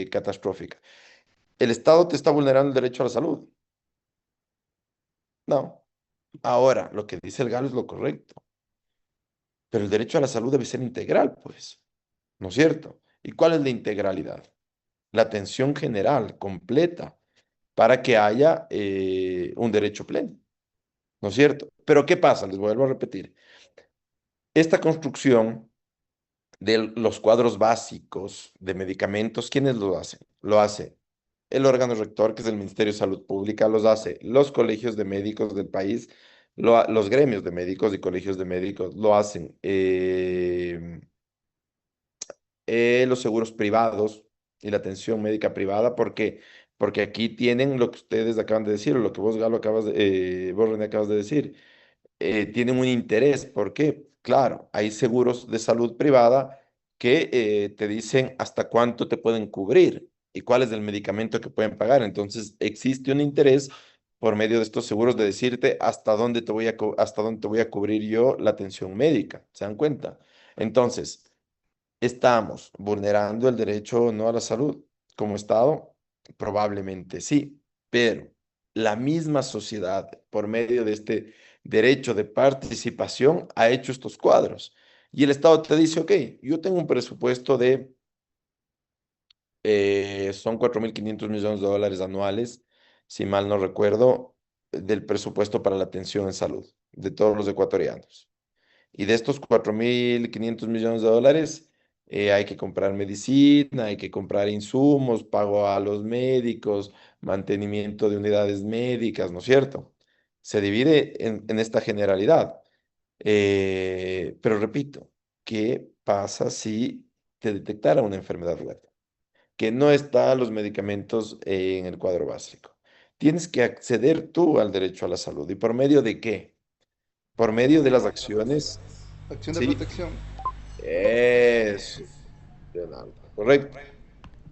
catastrófica? ¿El Estado te está vulnerando el derecho a la salud? No. Ahora, lo que dice el Galo es lo correcto, pero el derecho a la salud debe ser integral, pues, ¿no es cierto? ¿Y cuál es la integralidad? La atención general, completa, para que haya un derecho pleno, ¿no es cierto? Pero ¿qué pasa? Les vuelvo a repetir. Esta construcción de los cuadros básicos de medicamentos, ¿quiénes lo hacen? Lo hace el órgano rector, que es el Ministerio de Salud Pública, los hace los colegios de médicos del país, los gremios de médicos y colegios de médicos, lo hacen los seguros privados y la atención médica privada. ¿Por qué? Porque aquí tienen lo que ustedes acaban de decir, o lo que vos, Galo, vos, René, acabas de decir, tienen un interés. ¿Por qué? Claro, hay seguros de salud privada que te dicen hasta cuánto te pueden cubrir y cuál es el medicamento que pueden pagar. Entonces, existe un interés por medio de estos seguros de decirte hasta dónde te voy a cubrir yo la atención médica. ¿Se dan cuenta? Entonces, ¿estamos vulnerando el derecho o no a la salud como Estado? Probablemente sí, pero la misma sociedad, por medio de este derecho de participación, ha hecho estos cuadros. Y el Estado te dice, ok, yo tengo un presupuesto son 4.500 millones de dólares anuales, si mal no recuerdo, del presupuesto para la atención en salud de todos los ecuatorianos. Y de estos 4.500 millones de dólares, hay que comprar medicina, hay que comprar insumos, pago a los médicos, mantenimiento de unidades médicas, ¿no es cierto? Se divide en esta generalidad. Pero repito, ¿qué pasa si te detectara una enfermedad huérfana? Que no están los medicamentos en el cuadro básico. Tienes que acceder tú al derecho a la salud. ¿Y por medio de qué? Por medio de las acciones, Acción de ¿sí? protección. Eso, Leonardo, correcto.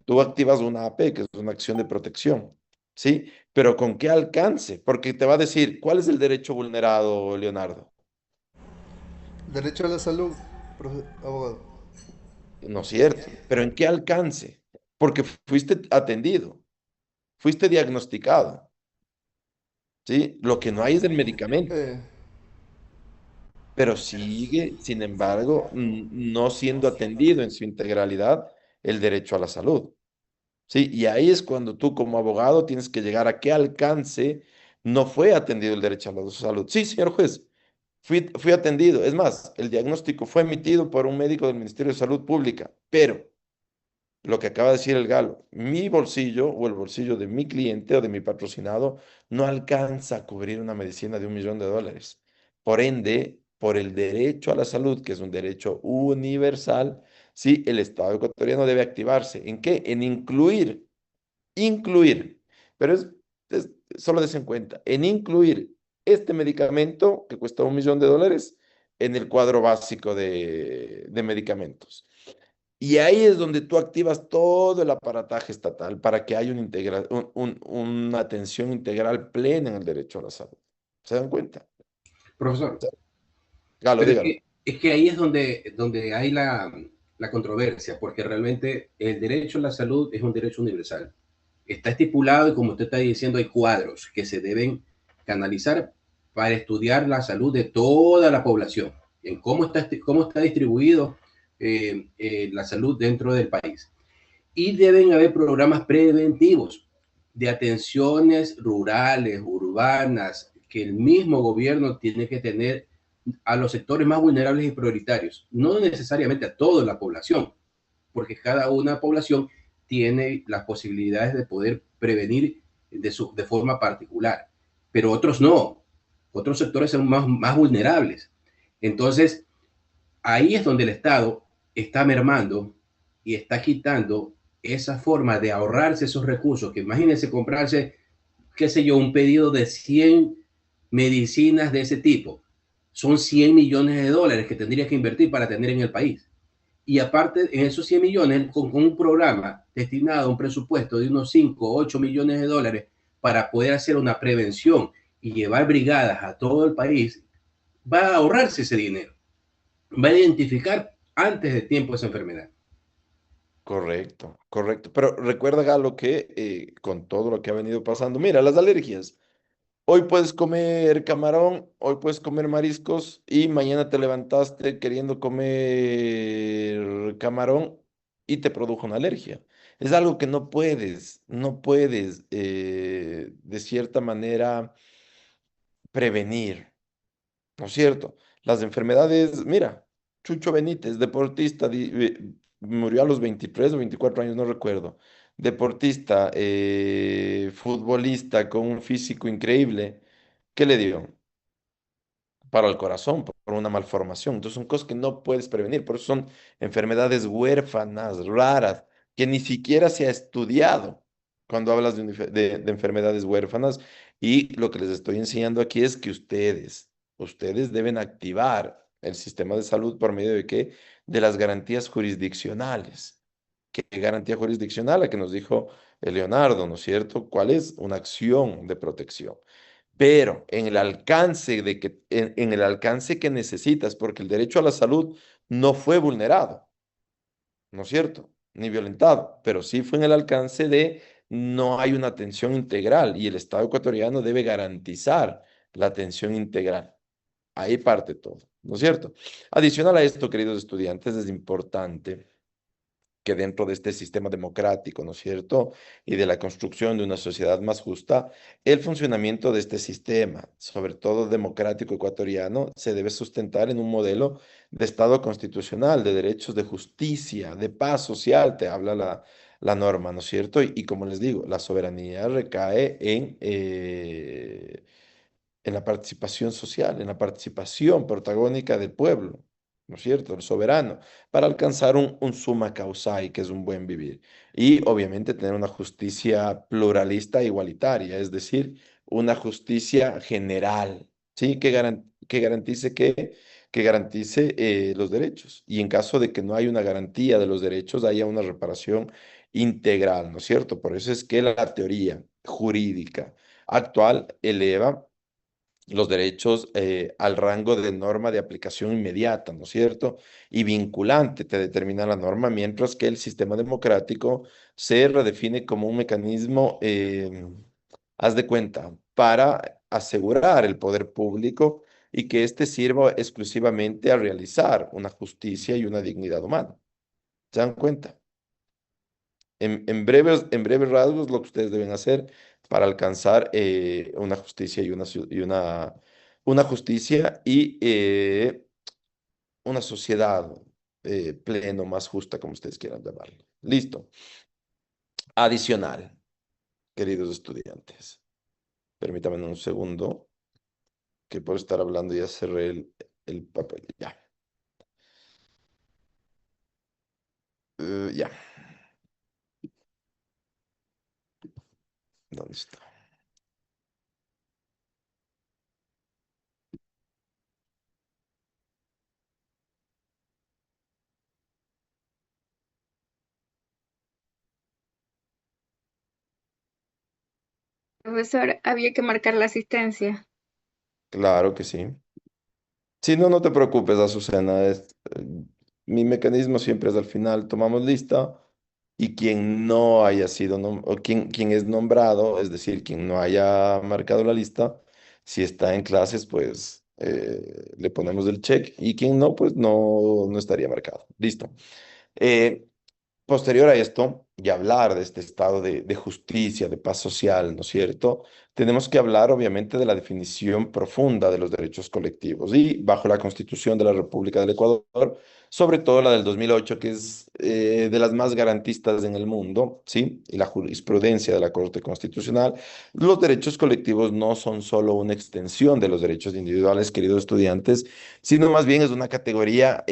Tú activas una AP, que es una acción de protección, ¿sí? Pero ¿con qué alcance? Porque te va a decir, ¿cuál es el derecho vulnerado, Leonardo? Derecho a la salud, abogado. No es cierto, pero ¿en qué alcance? Porque fuiste atendido, fuiste diagnosticado, ¿sí? Lo que no hay es el medicamento, Eh, pero sigue, sin embargo, no siendo atendido en su integralidad el derecho a la salud, ¿sí? Y ahí es cuando tú como abogado tienes que llegar a qué alcance no fue atendido el derecho a la salud. Sí, señor juez, fui atendido. Es más, el diagnóstico fue emitido por un médico del Ministerio de Salud Pública, pero lo que acaba de decir el galo, mi bolsillo o el bolsillo de mi cliente o de mi patrocinado no alcanza a cubrir una medicina de $1 millón. Por ende, por el derecho a la salud, que es un derecho universal, sí, el Estado ecuatoriano debe activarse. ¿En qué? En incluir, pero solo des en cuenta, en incluir este medicamento que cuesta $1 millón en el cuadro básico de medicamentos. Y ahí es donde tú activas todo el aparataje estatal para que haya una atención integral plena en el derecho a la salud. ¿Se dan cuenta? Profesor, Galo, pero dígalo. es que ahí es donde hay la controversia, porque realmente el derecho a la salud es un derecho universal. Está estipulado y como usted está diciendo, hay cuadros que se deben canalizar para estudiar la salud de toda la población, en cómo está distribuido la salud dentro del país. Y deben haber programas preventivos de atenciones rurales, urbanas, que el mismo gobierno tiene que tener a los sectores más vulnerables y prioritarios, no necesariamente a toda la población, porque cada una población tiene las posibilidades de poder prevenir de forma particular, pero otros no, otros sectores son más vulnerables. Entonces, ahí es donde el Estado está mermando y está quitando esa forma de ahorrarse esos recursos, que imagínense comprarse, qué sé yo, un pedido de 100 medicinas de ese tipo. Son $100 millones que tendría que invertir para tener en el país. Y aparte, en esos 100 millones, con un programa destinado a un presupuesto de unos 5 o 8 millones de dólares para poder hacer una prevención y llevar brigadas a todo el país, va a ahorrarse ese dinero. Va a identificar antes de tiempo esa enfermedad. Correcto, correcto. Pero recuerda, Galo, que con todo lo que ha venido pasando, mira, las alergias. Hoy puedes comer camarón, hoy puedes comer mariscos y mañana te levantaste queriendo comer camarón y te produjo una alergia. Es algo que no puedes de cierta manera prevenir, ¿no es cierto? Las enfermedades, mira, Chucho Benítez, deportista, murió a los 23 o 24 años, no recuerdo. Deportista, futbolista con un físico increíble. ¿Qué le dio? Para el corazón, por una malformación. Entonces son cosas que no puedes prevenir, por eso son enfermedades huérfanas, raras, que ni siquiera se ha estudiado cuando hablas de enfermedades huérfanas. Y lo que les estoy enseñando aquí es que ustedes deben activar el sistema de salud por medio de qué? De las garantías jurisdiccionales. ¿Qué garantía jurisdiccional? La que nos dijo Leonardo, ¿no es cierto? ¿Cuál es? Una acción de protección, pero en el alcance que necesitas, porque el derecho a la salud no fue vulnerado, ¿no es cierto? Ni violentado, pero sí fue en el alcance de no hay una atención integral y el Estado ecuatoriano debe garantizar la atención integral. Ahí parte todo, ¿no es cierto? Adicional a esto, queridos estudiantes, es importante que dentro de este sistema democrático, ¿no es cierto? Y de la construcción de una sociedad más justa, el funcionamiento de este sistema, sobre todo democrático ecuatoriano, se debe sustentar en un modelo de Estado constitucional, de derechos de justicia, de paz social, te habla la norma, ¿no es cierto? Y como les digo, la soberanía recae en la participación social, en la participación protagónica del pueblo, ¿no es cierto? El soberano, para alcanzar un summa causae, que es un buen vivir. Y obviamente tener una justicia pluralista e igualitaria, es decir, una justicia general, ¿sí? Que garantice que garantice los derechos. Y en caso de que no haya una garantía de los derechos, haya una reparación integral, ¿no es cierto? Por eso es que la teoría jurídica actual eleva los derechos al rango de norma de aplicación inmediata, ¿no es cierto? Y vinculante, te determina la norma, mientras que el sistema democrático se redefine como un mecanismo, haz de cuenta, para asegurar el poder público y que éste sirva exclusivamente a realizar una justicia y una dignidad humana. ¿Se dan cuenta? En breves rasgos, lo que ustedes deben hacer para alcanzar una justicia y una justicia y una sociedad pleno, más justa, como ustedes quieran llamarlo. Listo. Adicional, queridos estudiantes. Permítanme un segundo, que por estar hablando ya cerré el papel. Ya. Ya. ¿Dónde está? Profesor, había que marcar la asistencia. Claro que sí. Si no, no te preocupes, Azucena. Mi mecanismo siempre es al final, tomamos lista y quien no haya sido, o quien es nombrado, es decir, quien no haya marcado la lista, si está en clases, pues le ponemos el check y quien no, pues no estaría marcado. Listo. Eh, Posterior a esto, y hablar de este estado de justicia, de paz social, ¿no es cierto? Tenemos que hablar, obviamente, de la definición profunda de los derechos colectivos y bajo la Constitución de la República del Ecuador, sobre todo la del 2008, que es de las más garantistas en el mundo, ¿sí? Y la jurisprudencia de la Corte Constitucional, los derechos colectivos no son solo una extensión de los derechos individuales, queridos estudiantes, sino más bien es una categoría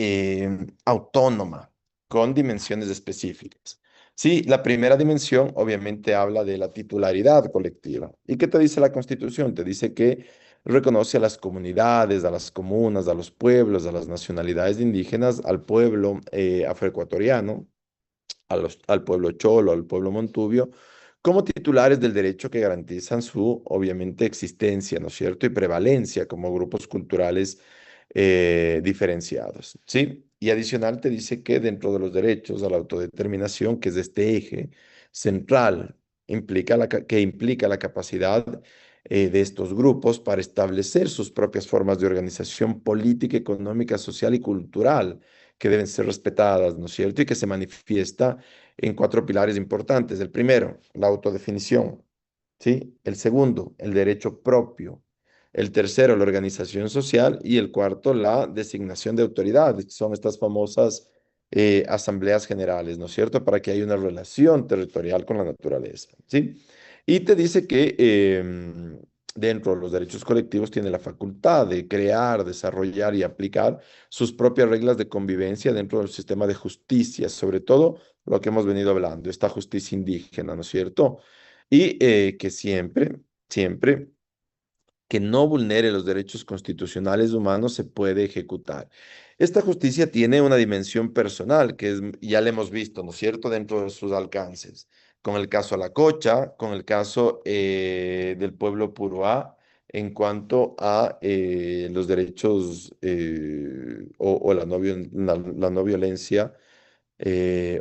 autónoma con dimensiones específicas. Sí, la primera dimensión obviamente habla de la titularidad colectiva. ¿Y qué te dice la Constitución? Te dice que reconoce a las comunidades, a las comunas, a los pueblos, a las nacionalidades indígenas, al pueblo afroecuatoriano, al pueblo cholo, al pueblo montubio, como titulares del derecho que garantizan su, obviamente, existencia, ¿no es cierto? Y prevalencia como grupos culturales diferenciados, ¿sí? Y adicional te dice que dentro de los derechos a la autodeterminación, que es este eje central, que implica la capacidad de estos grupos para establecer sus propias formas de organización política, económica, social y cultural, que deben ser respetadas, ¿no es cierto? Y que se manifiesta en cuatro pilares importantes. El primero, la autodefinición, ¿sí? El segundo, el derecho propio. El tercero, la organización social. Y el cuarto, la designación de autoridades, que son estas famosas asambleas generales, ¿no es cierto? Para que haya una relación territorial con la naturaleza, ¿sí? Y te dice que dentro de los derechos colectivos tiene la facultad de crear, desarrollar y aplicar sus propias reglas de convivencia dentro del sistema de justicia, sobre todo lo que hemos venido hablando, esta justicia indígena, ¿no es cierto? Y que siempre que no vulnere los derechos constitucionales humanos se puede ejecutar. Esta justicia tiene una dimensión personal, que ya la hemos visto, ¿no es cierto?, dentro de sus alcances, con el caso Alacocha, con el caso del pueblo Puruá, en cuanto a los derechos o la no violencia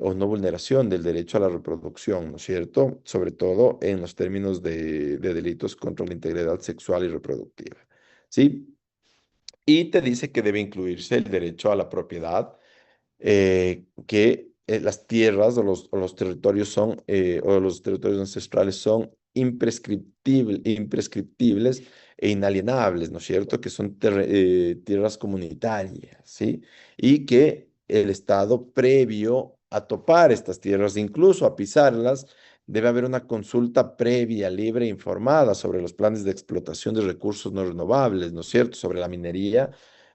o no vulneración del derecho a la reproducción, ¿no es cierto? Sobre todo en los términos de delitos contra la integridad sexual y reproductiva, ¿sí? Y te dice que debe incluirse el derecho a la propiedad, que las tierras o los territorios o los territorios ancestrales son imprescriptibles e inalienables, ¿no es cierto? Que son tierras comunitarias, ¿sí? Y que el Estado, previo a topar estas tierras, incluso a pisarlas, debe haber una consulta previa, libre e informada sobre los planes de explotación de recursos no renovables, ¿no es cierto? Sobre la minería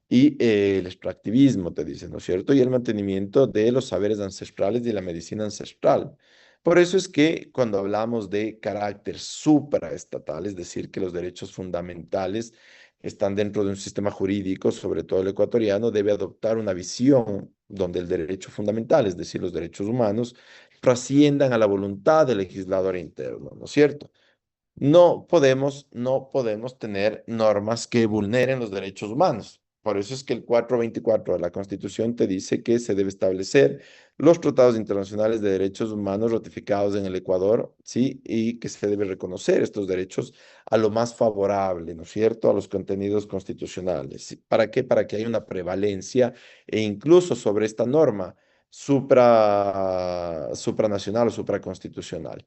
y el extractivismo, te dice, ¿no es cierto? Y el mantenimiento de los saberes ancestrales y la medicina ancestral. Por eso es que cuando hablamos de carácter supraestatal, es decir, que los derechos fundamentales están dentro de un sistema jurídico, sobre todo el ecuatoriano, debe adoptar una visión donde el derecho fundamental, es decir, los derechos humanos, trasciendan a la voluntad del legislador interno, ¿no es cierto? No podemos tener normas que vulneren los derechos humanos. Por eso es que el 424 de la Constitución te dice que se debe establecer los tratados internacionales de derechos humanos ratificados en el Ecuador, ¿sí? Y que se debe reconocer estos derechos a lo más favorable, ¿no es cierto?, a los contenidos constitucionales. ¿Sí? ¿Para qué? Para que haya una prevalencia e incluso sobre esta norma supranacional o supraconstitucional.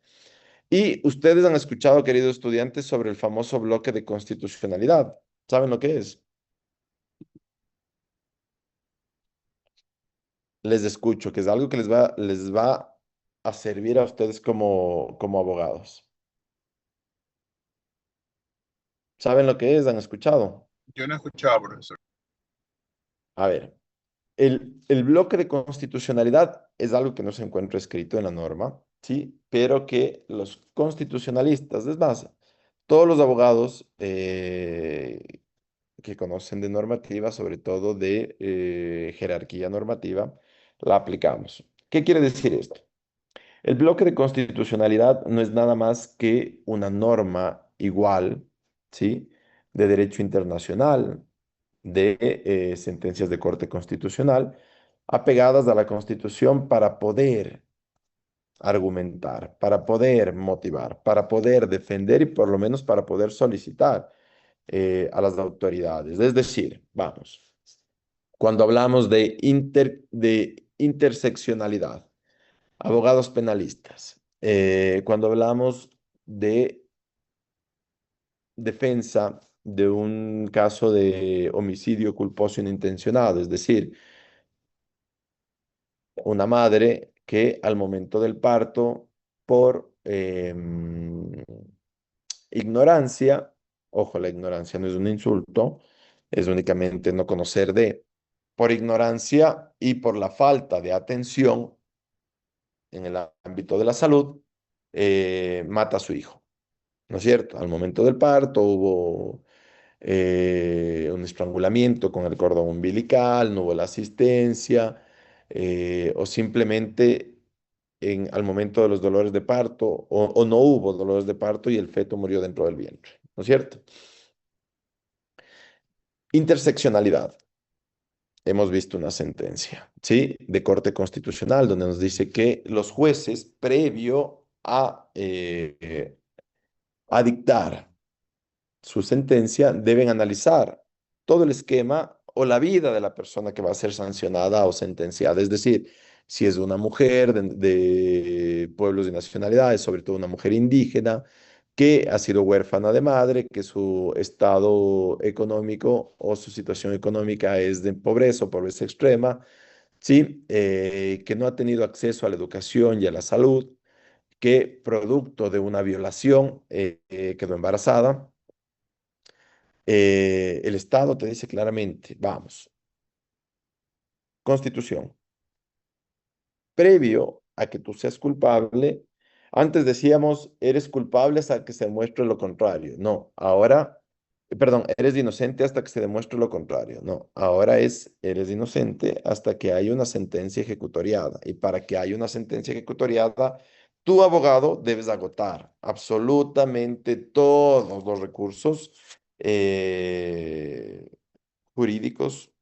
Y ustedes han escuchado, queridos estudiantes, sobre el famoso bloque de constitucionalidad. ¿Saben lo que es? Les escucho, que es algo que les va a servir a ustedes como abogados. ¿Saben lo que es? ¿Han escuchado? Yo no he escuchado, profesor. A ver, el bloque de constitucionalidad es algo que no se encuentra escrito en la norma, ¿sí? Pero que los constitucionalistas, es más, todos los abogados que conocen de normativa, sobre todo de jerarquía normativa, la aplicamos. ¿Qué quiere decir esto? El bloque de constitucionalidad no es nada más que una norma igual, ¿sí? De derecho internacional, de sentencias de corte constitucional, apegadas a la Constitución para poder argumentar, para poder motivar, para poder defender y por lo menos para poder solicitar a las autoridades. Es decir, vamos, cuando hablamos de interseccionalidad, abogados penalistas, cuando hablamos de defensa de un caso de homicidio culposo inintencionado, es decir, una madre que al momento del parto, por ignorancia, ojo, la ignorancia no es un insulto, es únicamente no conocer de, por ignorancia y por la falta de atención en el ámbito de la salud, mata a su hijo, ¿no es cierto? Al momento del parto hubo un estrangulamiento con el cordón umbilical, no hubo la asistencia, o simplemente al momento de los dolores de parto, o no hubo dolores de parto y el feto murió dentro del vientre, ¿no es cierto? Interseccionalidad. Hemos visto una sentencia, ¿sí? De corte constitucional donde nos dice que los jueces, previo a dictar su sentencia, deben analizar todo el esquema o la vida de la persona que va a ser sancionada o sentenciada. Es decir, si es una mujer de pueblos y nacionalidades, sobre todo una mujer indígena, que ha sido huérfana de madre, que su estado económico o su situación económica es de pobreza o pobreza extrema, ¿sí? Que no ha tenido acceso a la educación y a la salud, que producto de una violación quedó embarazada. El Estado te dice claramente, vamos, Constitución, previo a que tú seas culpable, antes decíamos, eres culpable hasta que se demuestre lo contrario. No, ahora, perdón, eres inocente hasta que se demuestre lo contrario. No, ahora eres inocente hasta que haya una sentencia ejecutoriada. Y para que haya una sentencia ejecutoriada, tu abogado debes agotar absolutamente todos los recursos eh, jurídicos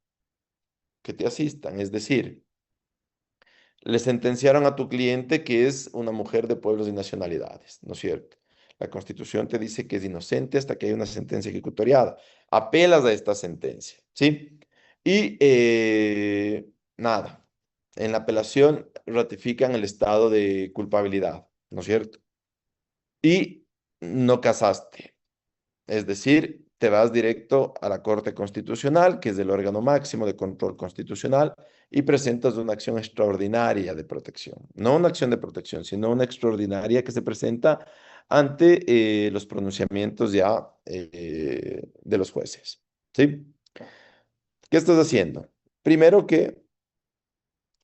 que te asistan. Es decir, le sentenciaron a tu cliente que es una mujer de pueblos y nacionalidades, ¿no es cierto? La Constitución te dice que es inocente hasta que haya una sentencia ejecutoriada. Apelas a esta sentencia, ¿sí? Y nada, en la apelación ratifican el estado de culpabilidad, ¿no es cierto? Y no casaste. Es decir, te vas directo a la Corte Constitucional, que es el órgano máximo de control constitucional, y presentas una acción extraordinaria de protección. No una acción de protección, sino una extraordinaria que se presenta ante los pronunciamientos ya de los jueces. ¿Sí? ¿Qué estás haciendo? Primero que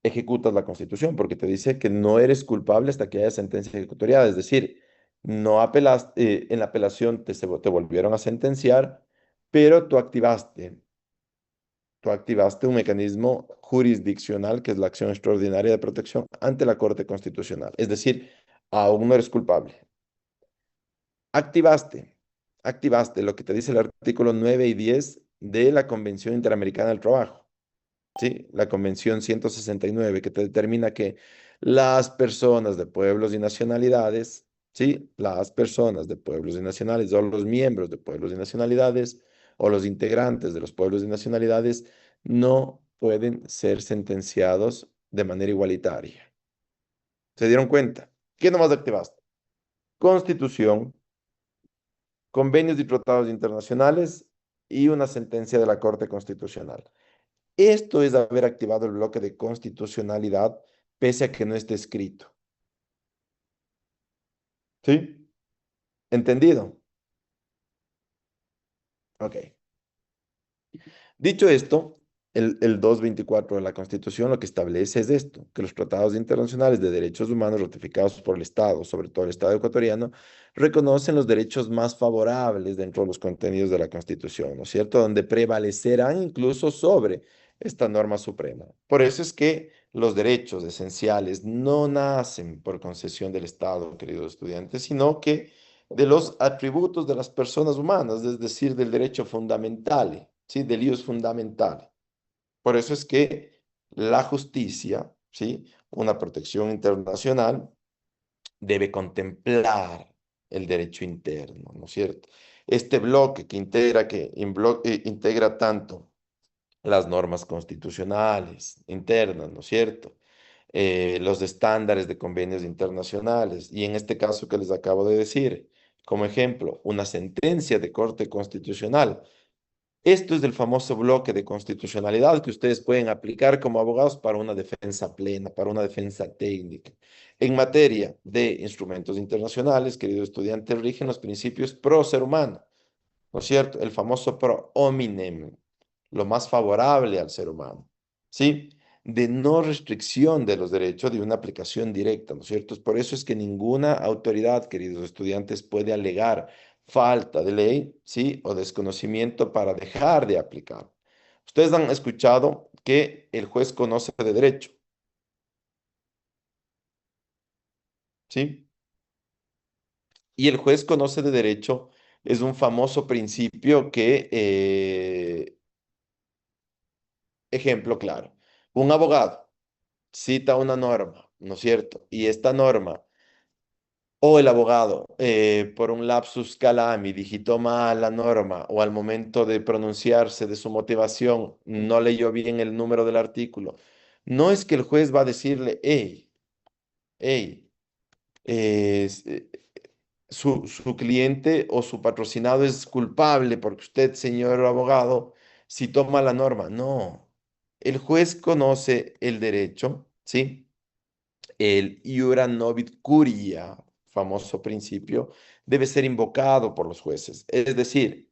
ejecutas la Constitución, porque te dice que no eres culpable hasta que haya sentencia ejecutoriada. Es decir, no apelaste, en la apelación te volvieron a sentenciar, pero tú activaste un mecanismo jurisdiccional, que es la acción extraordinaria de protección ante la Corte Constitucional. Es decir, aún no eres culpable. Activaste, activaste lo que te dice el artículo 9 y 10 de la Convención Interamericana del Trabajo. Sí, la Convención 169 que te determina que las personas de pueblos y nacionalidades, sí, las personas de pueblos y nacionalidades o los miembros de pueblos y nacionalidades o los integrantes de los pueblos y nacionalidades no pueden ser sentenciados de manera igualitaria. ¿Se dieron cuenta? ¿Qué nomás activaste? Constitución, convenios y tratados internacionales y una sentencia de la Corte Constitucional. Esto es haber activado el bloque de constitucionalidad pese a que no esté escrito. ¿Sí? ¿Entendido? Ok. Dicho esto, el 224 de la Constitución lo que establece es esto, que los tratados internacionales de derechos humanos ratificados por el Estado, sobre todo el Estado ecuatoriano, reconocen los derechos más favorables dentro de los contenidos de la Constitución, ¿no es cierto? Donde prevalecerán incluso sobre esta norma suprema. Por eso es que los derechos esenciales no nacen por concesión del Estado, queridos estudiantes, sino que de los atributos de las personas humanas, es decir, del derecho fundamental, ¿sí? Del ius fundamentale. Por eso es que la justicia, ¿sí? Una protección internacional, debe contemplar el derecho interno, ¿no es cierto? Este bloque integra tanto las normas constitucionales internas, ¿no es cierto? Los estándares de convenios internacionales y en este caso que les acabo de decir, como ejemplo, una sentencia de Corte Constitucional. Esto es del famoso bloque de constitucionalidad que ustedes pueden aplicar como abogados para una defensa plena, para una defensa técnica. En materia de instrumentos internacionales, queridos estudiantes, rigen los principios pro ser humano, ¿no es cierto? El famoso pro hominem, lo más favorable al ser humano, ¿sí? De no restricción de los derechos, de una aplicación directa, ¿no es cierto? Por eso es que ninguna autoridad, queridos estudiantes, puede alegar falta de ley, ¿sí? O desconocimiento para dejar de aplicar. Ustedes han escuchado que el juez conoce de derecho, ¿sí? Y el juez conoce de derecho es un famoso principio que ejemplo claro, un abogado cita una norma, ¿no es cierto? Y esta norma, o el abogado, por un lapsus calami, digitó mal la norma, o al momento de pronunciarse de su motivación, no leyó bien el número del artículo. No es que el juez va a decirle, hey, eh, su cliente o su patrocinado es culpable porque usted, señor abogado, si toma la norma. No, el juez conoce el derecho, ¿sí? El iura novit curia, famoso principio, debe ser invocado por los jueces. Es decir,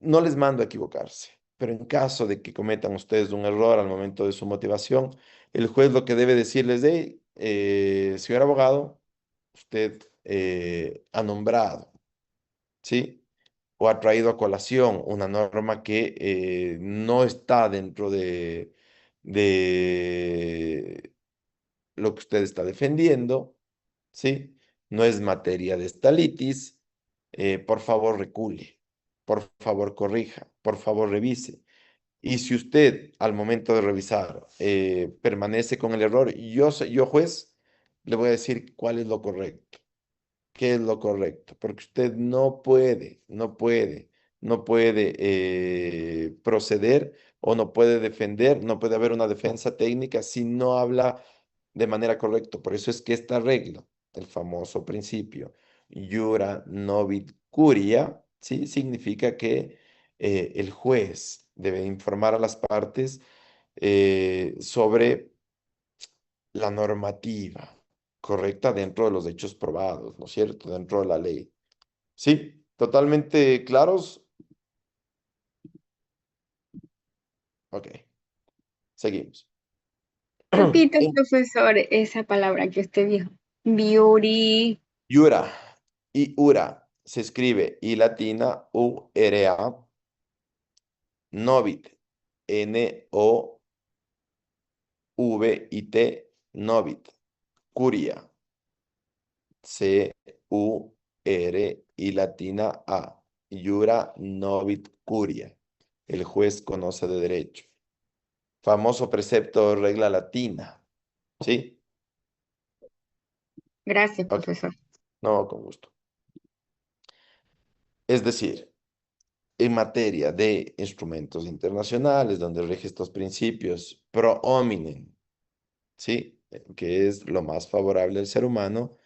no les mando a equivocarse, pero en caso de que cometan ustedes un error al momento de su motivación, el juez lo que debe decirles de, señor abogado, usted ha nombrado, ¿sí? O ha traído a colación una norma que no está dentro de lo que usted está defendiendo, ¿sí? No es materia de estalitis. Por favor, recule. Por favor, corrija. Por favor, revise. Y si usted al momento de revisar permanece con el error, yo juez, le voy a decir cuál es lo correcto, qué es lo correcto, porque usted no puede proceder o no puede defender, no puede haber una defensa técnica si no habla de manera correcta. Por eso es que esta regla, el famoso principio, iura novit curia, ¿sí? Significa que el juez debe informar a las partes sobre la normativa correcta dentro de los hechos probados, ¿no es cierto? Dentro de la ley. ¿Sí? ¿Totalmente claros? Ok, seguimos. Repita, profesor, esa palabra que usted dijo. Biuri. Yura y ura se escribe I latina U-R-A, novit, N-O-V-I-T, novit, curia, C-U-R-I latina A, Jura novit curia. El juez conoce de derecho. Famoso precepto o regla latina. ¿Sí? Gracias, Ok, profesor. no, con gusto. Es decir, en materia de instrumentos internacionales, donde rige estos principios pro hominem, ¿sí? Que es lo más favorable al ser humano,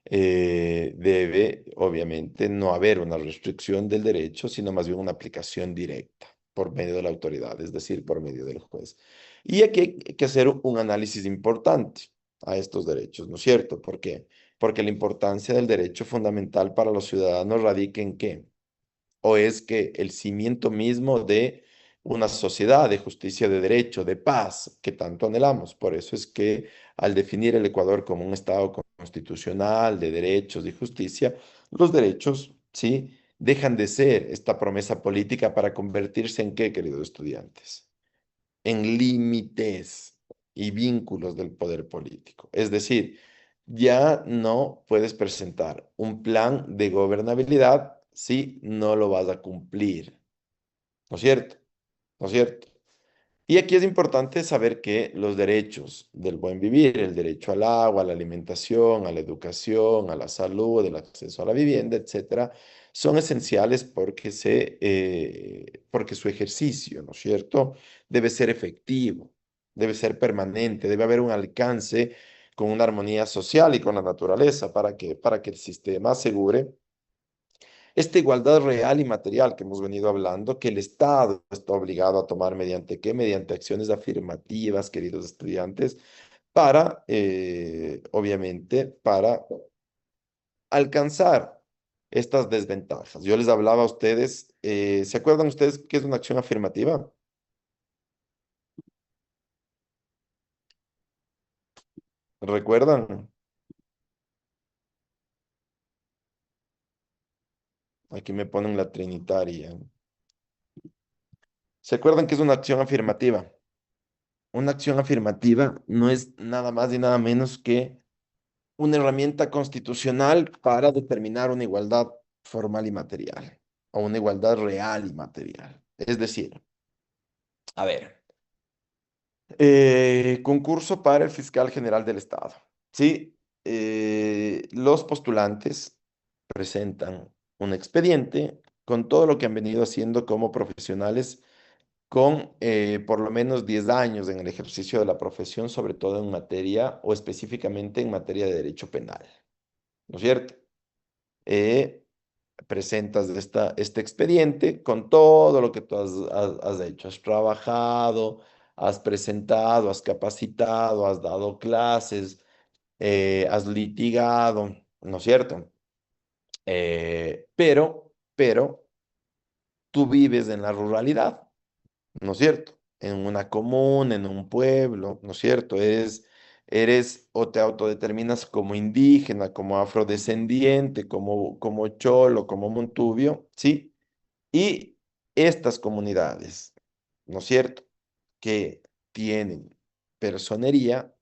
debe obviamente no haber una restricción del derecho, sino más bien una aplicación directa por medio de la autoridad, es decir, por medio del juez. Y aquí hay que hacer un análisis importante a estos derechos, ¿no es cierto? ¿Por qué? Porque la importancia del derecho fundamental para los ciudadanos radica en qué, o es que el cimiento mismo de una sociedad de justicia, de derecho, de paz, que tanto anhelamos. Por eso es que al definir el Ecuador como un Estado constitucional de derechos y justicia, los derechos, ¿sí? Dejan de ser esta promesa política para convertirse en qué, queridos estudiantes, en límites y vínculos del poder político. Es decir, ya no puedes presentar un plan de gobernabilidad si no lo vas a cumplir. ¿No es cierto? ¿No es cierto? Y aquí es importante saber que los derechos del buen vivir, el derecho al agua, a la alimentación, a la educación, a la salud, el acceso a la vivienda, etcétera, son esenciales porque su ejercicio, ¿no es cierto?, debe ser efectivo, debe ser permanente, debe haber un alcance con una armonía social y con la naturaleza para que el sistema asegure esta igualdad real y material que hemos venido hablando, que el Estado está obligado a tomar mediante qué, mediante acciones afirmativas, queridos estudiantes, para, obviamente, para alcanzar estas desventajas. Yo les hablaba a ustedes, ¿se acuerdan ustedes qué es una acción afirmativa? ¿Recuerdan? Aquí me ponen la trinitaria. ¿Se acuerdan qué es una acción afirmativa? Una acción afirmativa no es nada más y nada menos que una herramienta constitucional para determinar una igualdad formal y material, o una igualdad real y material. Es decir, a ver, concurso para el fiscal general del Estado. Sí, los postulantes presentan un expediente con todo lo que han venido haciendo como profesionales con por lo menos 10 años en el ejercicio de la profesión, sobre todo en materia o específicamente en materia de derecho penal. ¿No es cierto? eh, Presentas este expediente con todo lo que tú has hecho. Has trabajado, has presentado, has capacitado, has dado clases, has litigado, ¿no es cierto? Pero tú vives en la ruralidad, ¿no es cierto? En una comuna, en un pueblo, ¿no es cierto? Eres o te autodeterminas como indígena, como afrodescendiente, como cholo, como montubio, ¿sí? Y estas comunidades, ¿no es cierto? Que tienen personería,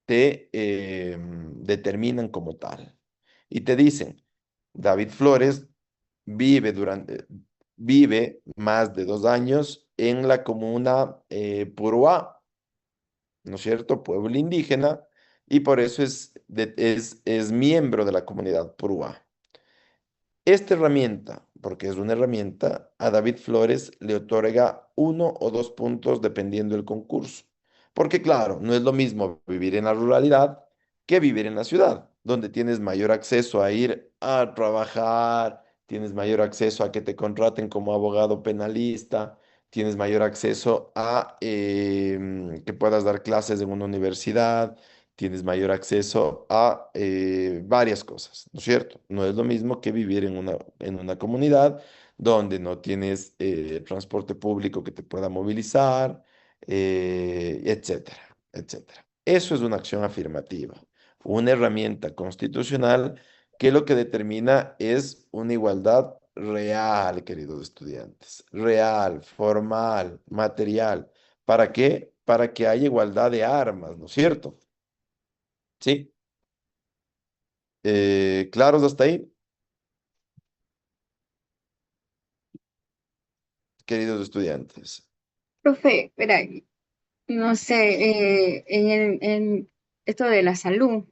te determinan como tal. Y te dicen, David Flores vive más de 2 años en la comuna Puruá, ¿no es cierto? Pueblo indígena, y por eso es miembro de la comunidad Puruá. Esta herramienta, porque es una herramienta, a David Flores le otorga 1 o 2 puntos dependiendo del concurso. Porque claro, no es lo mismo vivir en la ruralidad que vivir en la ciudad, donde tienes mayor acceso a ir a trabajar, tienes mayor acceso a que te contraten como abogado penalista, tienes mayor acceso a que puedas dar clases en una universidad, tienes mayor acceso a varias cosas, ¿no es cierto? No es lo mismo que vivir en una comunidad donde no tienes transporte público que te pueda movilizar, etcétera, etcétera. Eso es una acción afirmativa, una herramienta constitucional que lo que determina es una igualdad real, queridos estudiantes, real, formal, material. ¿Para qué? Para que haya igualdad de armas, ¿no es cierto? ¿Sí? ¿Claros hasta ahí, queridos estudiantes? Profe, espera, no sé, en esto de la salud,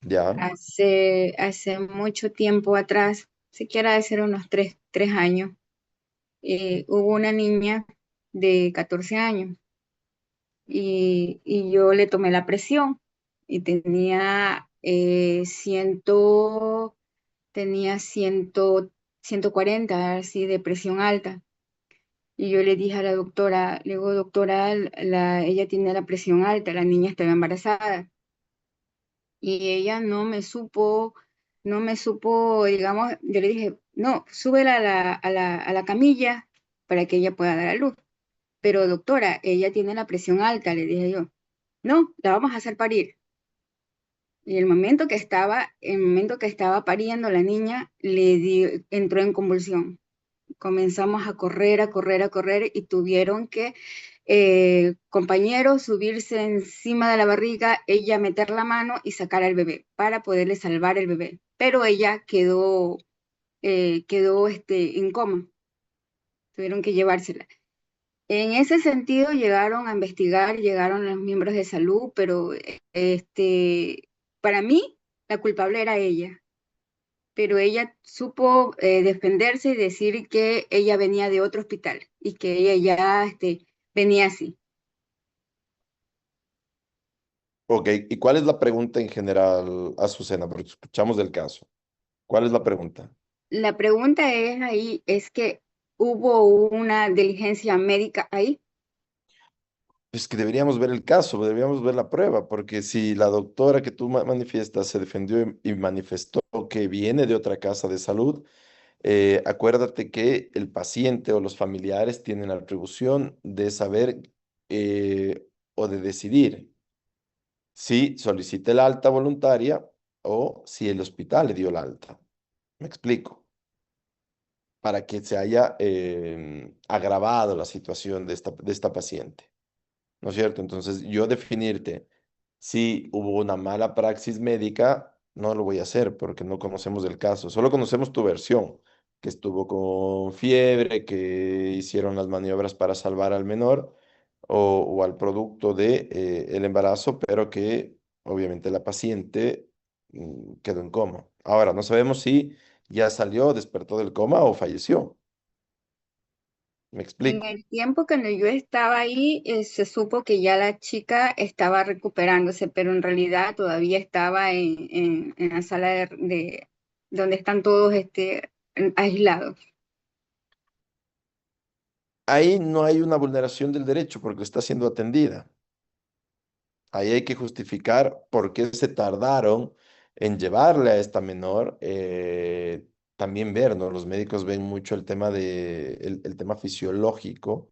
¿Ya? hace mucho tiempo atrás, siquiera de ser unos tres años, hubo una niña de 14 años y yo le tomé la presión y tenía 140 así de presión alta. Y yo le dije a la doctora, le digo, doctora, ella tiene la presión alta, la niña estaba embarazada. Y ella no me supo, digamos, yo le dije, no, súbela a la camilla para que ella pueda dar a luz. Pero doctora, ella tiene la presión alta, le dije yo. No, la vamos a hacer parir. Y el momento que estaba pariendo la niña, entró en convulsión. Comenzamos a correr, a correr, a correr y tuvieron que compañeros subirse encima de la barriga, ella meter la mano y sacar al bebé para poderle salvar el bebé. Pero ella quedó en coma, tuvieron que llevársela. En ese sentido llegaron a investigar, llegaron los miembros de salud, pero para mí la culpable era ella, pero ella supo defenderse y decir que ella venía de otro hospital y que ella ya venía así. Ok, ¿y cuál es la pregunta en general, Azucena? Porque escuchamos del caso. ¿Cuál es la pregunta? La pregunta es que hubo una diligencia médica ahí. Pues que deberíamos ver el caso, deberíamos ver la prueba, porque si la doctora que tú manifiestas se defendió y manifestó que viene de otra casa de salud, acuérdate que el paciente o los familiares tienen la atribución de saber o de decidir si solicita el alta voluntaria o si el hospital le dio el alta. Me explico. Para que se haya agravado la situación de esta paciente. ¿No es cierto? Entonces, yo definirte si hubo una mala praxis médica, no lo voy a hacer porque no conocemos el caso. Solo conocemos tu versión, que estuvo con fiebre, que hicieron las maniobras para salvar al menor o al producto de, el embarazo, pero que obviamente la paciente quedó en coma. Ahora, no sabemos si ya salió, despertó del coma o falleció. Me En explico. el tiempo cuando yo estaba ahí, se supo que ya la chica estaba recuperándose, pero en realidad todavía estaba en la sala donde están todos aislados. Ahí no hay una vulneración del derecho porque está siendo atendida. Ahí hay que justificar por qué se tardaron en llevarle a esta menor. También ver, ¿no? Los médicos ven mucho el tema fisiológico,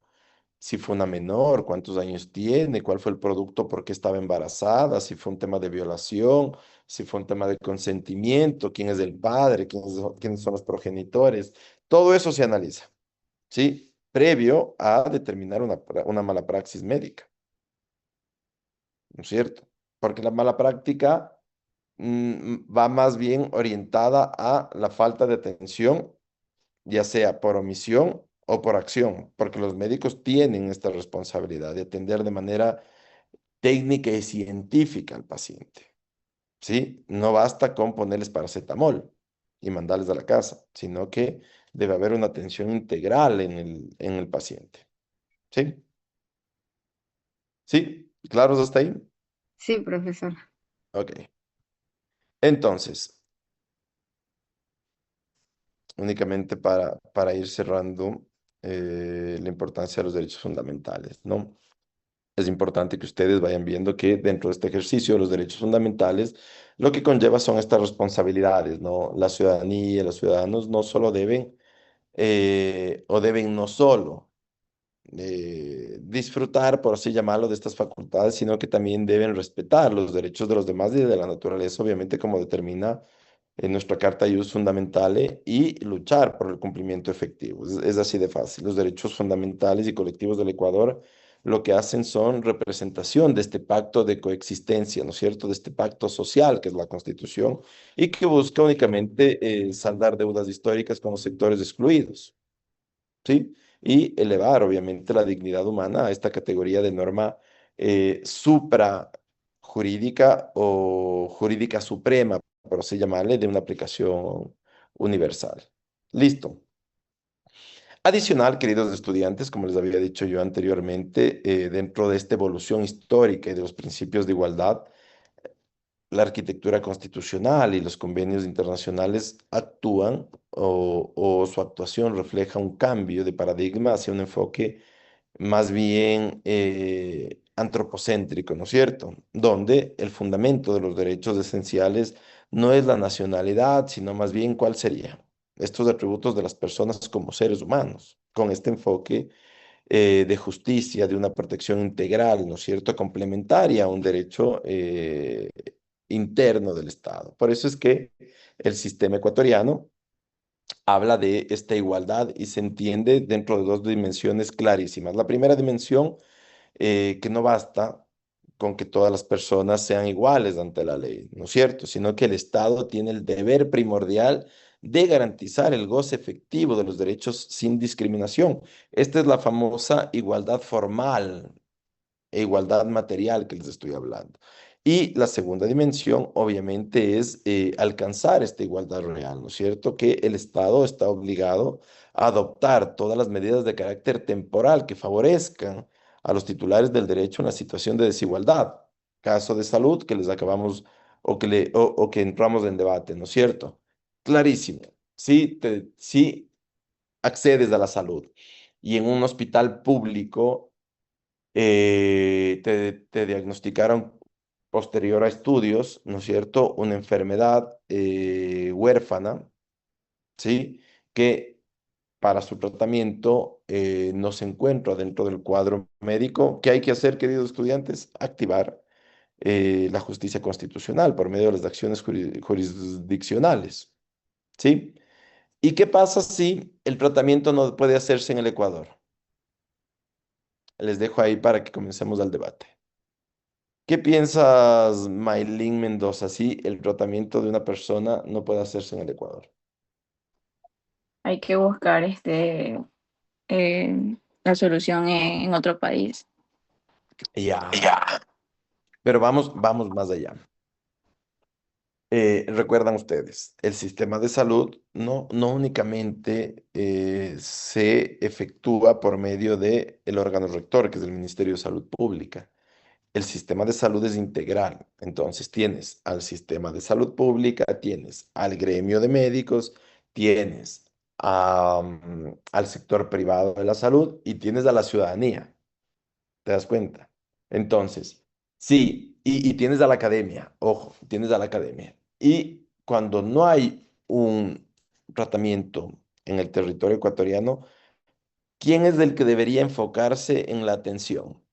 si fue una menor, cuántos años tiene, cuál fue el producto, por qué estaba embarazada, si fue un tema de violación, si fue un tema de consentimiento, quién es el padre, quiénes son los progenitores. Todo eso se analiza, ¿sí? Previo a determinar una mala praxis médica. ¿No es cierto? Porque la mala práctica va más bien orientada a la falta de atención, ya sea por omisión o por acción, porque los médicos tienen esta responsabilidad de atender de manera técnica y científica al paciente, ¿sí? No basta con ponerles paracetamol y mandarles a la casa, sino que debe haber una atención integral en el paciente, ¿sí? ¿Sí? ¿Claros hasta ahí? Sí, profesor. Ok. Entonces, únicamente para ir cerrando la importancia de los derechos fundamentales, ¿no? Es importante que ustedes vayan viendo que dentro de este ejercicio de los derechos fundamentales, lo que conlleva son estas responsabilidades, ¿no? La ciudadanía, los ciudadanos no solo deben, o deben no solo disfrutar, por así llamarlo, de estas facultades, sino que también deben respetar los derechos de los demás y de la naturaleza, obviamente, como determina nuestra Carta Ius Fundamentale, y luchar por el cumplimiento efectivo. Es así de fácil. Los derechos fundamentales y colectivos del Ecuador lo que hacen son representación de este pacto de coexistencia, ¿no es cierto? De este pacto social que es la Constitución y que busca únicamente saldar deudas históricas con los sectores excluidos. ¿Sí? Y elevar, obviamente, la dignidad humana a esta categoría de norma suprajurídica o jurídica suprema, por así llamarle, de una aplicación universal. Listo. Adicional, queridos estudiantes, como les había dicho yo anteriormente, dentro de esta evolución histórica y de los principios de igualdad, la arquitectura constitucional y los convenios internacionales actúan o su actuación refleja un cambio de paradigma hacia un enfoque más bien antropocéntrico, ¿no es cierto? Donde el fundamento de los derechos esenciales no es la nacionalidad, sino más bien cuál sería estos atributos de las personas como seres humanos, con este enfoque de justicia, de una protección integral, ¿no es cierto?, complementaria a un derecho interno del Estado. Por eso es que el sistema ecuatoriano habla de esta igualdad y se entiende dentro de dos dimensiones clarísimas. La primera dimensión, que no basta con que todas las personas sean iguales ante la ley, ¿no es cierto?, sino que el Estado tiene el deber primordial de garantizar el goce efectivo de los derechos sin discriminación. Esta es la famosa igualdad formal e igualdad material que les estoy hablando. Y la segunda dimensión, obviamente, es alcanzar esta igualdad real, ¿no es cierto? Que el Estado está obligado a adoptar todas las medidas de carácter temporal que favorezcan a los titulares del derecho en una situación de desigualdad. Caso de salud que les acabamos o que entramos en debate, ¿no es cierto? Clarísimo. Si accedes a la salud y en un hospital público te diagnosticaron posterior a estudios, ¿no es cierto?, una enfermedad huérfana, ¿sí? Que para su tratamiento no se encuentra dentro del cuadro médico. ¿Qué hay que hacer, queridos estudiantes? Activar la justicia constitucional por medio de las acciones jurisdiccionales, ¿sí? ¿Y qué pasa si el tratamiento no puede hacerse en el Ecuador? Les dejo ahí para que comencemos el debate. ¿Qué piensas, Maylin Mendoza, si el tratamiento de una persona no puede hacerse en el Ecuador? Hay que buscar la solución en otro país. Ya, pero vamos más allá. Recuerdan ustedes, el sistema de salud no únicamente se efectúa por medio del órgano rector, que es el Ministerio de Salud Pública. El sistema de salud es integral. Entonces tienes al sistema de salud pública, tienes al gremio de médicos, tienes al sector privado de la salud y tienes a la ciudadanía. ¿Te das cuenta? Entonces, sí, y tienes a la academia, ojo, tienes a la academia. Y cuando no hay un tratamiento en el territorio ecuatoriano, ¿quién es el que debería enfocarse en la atención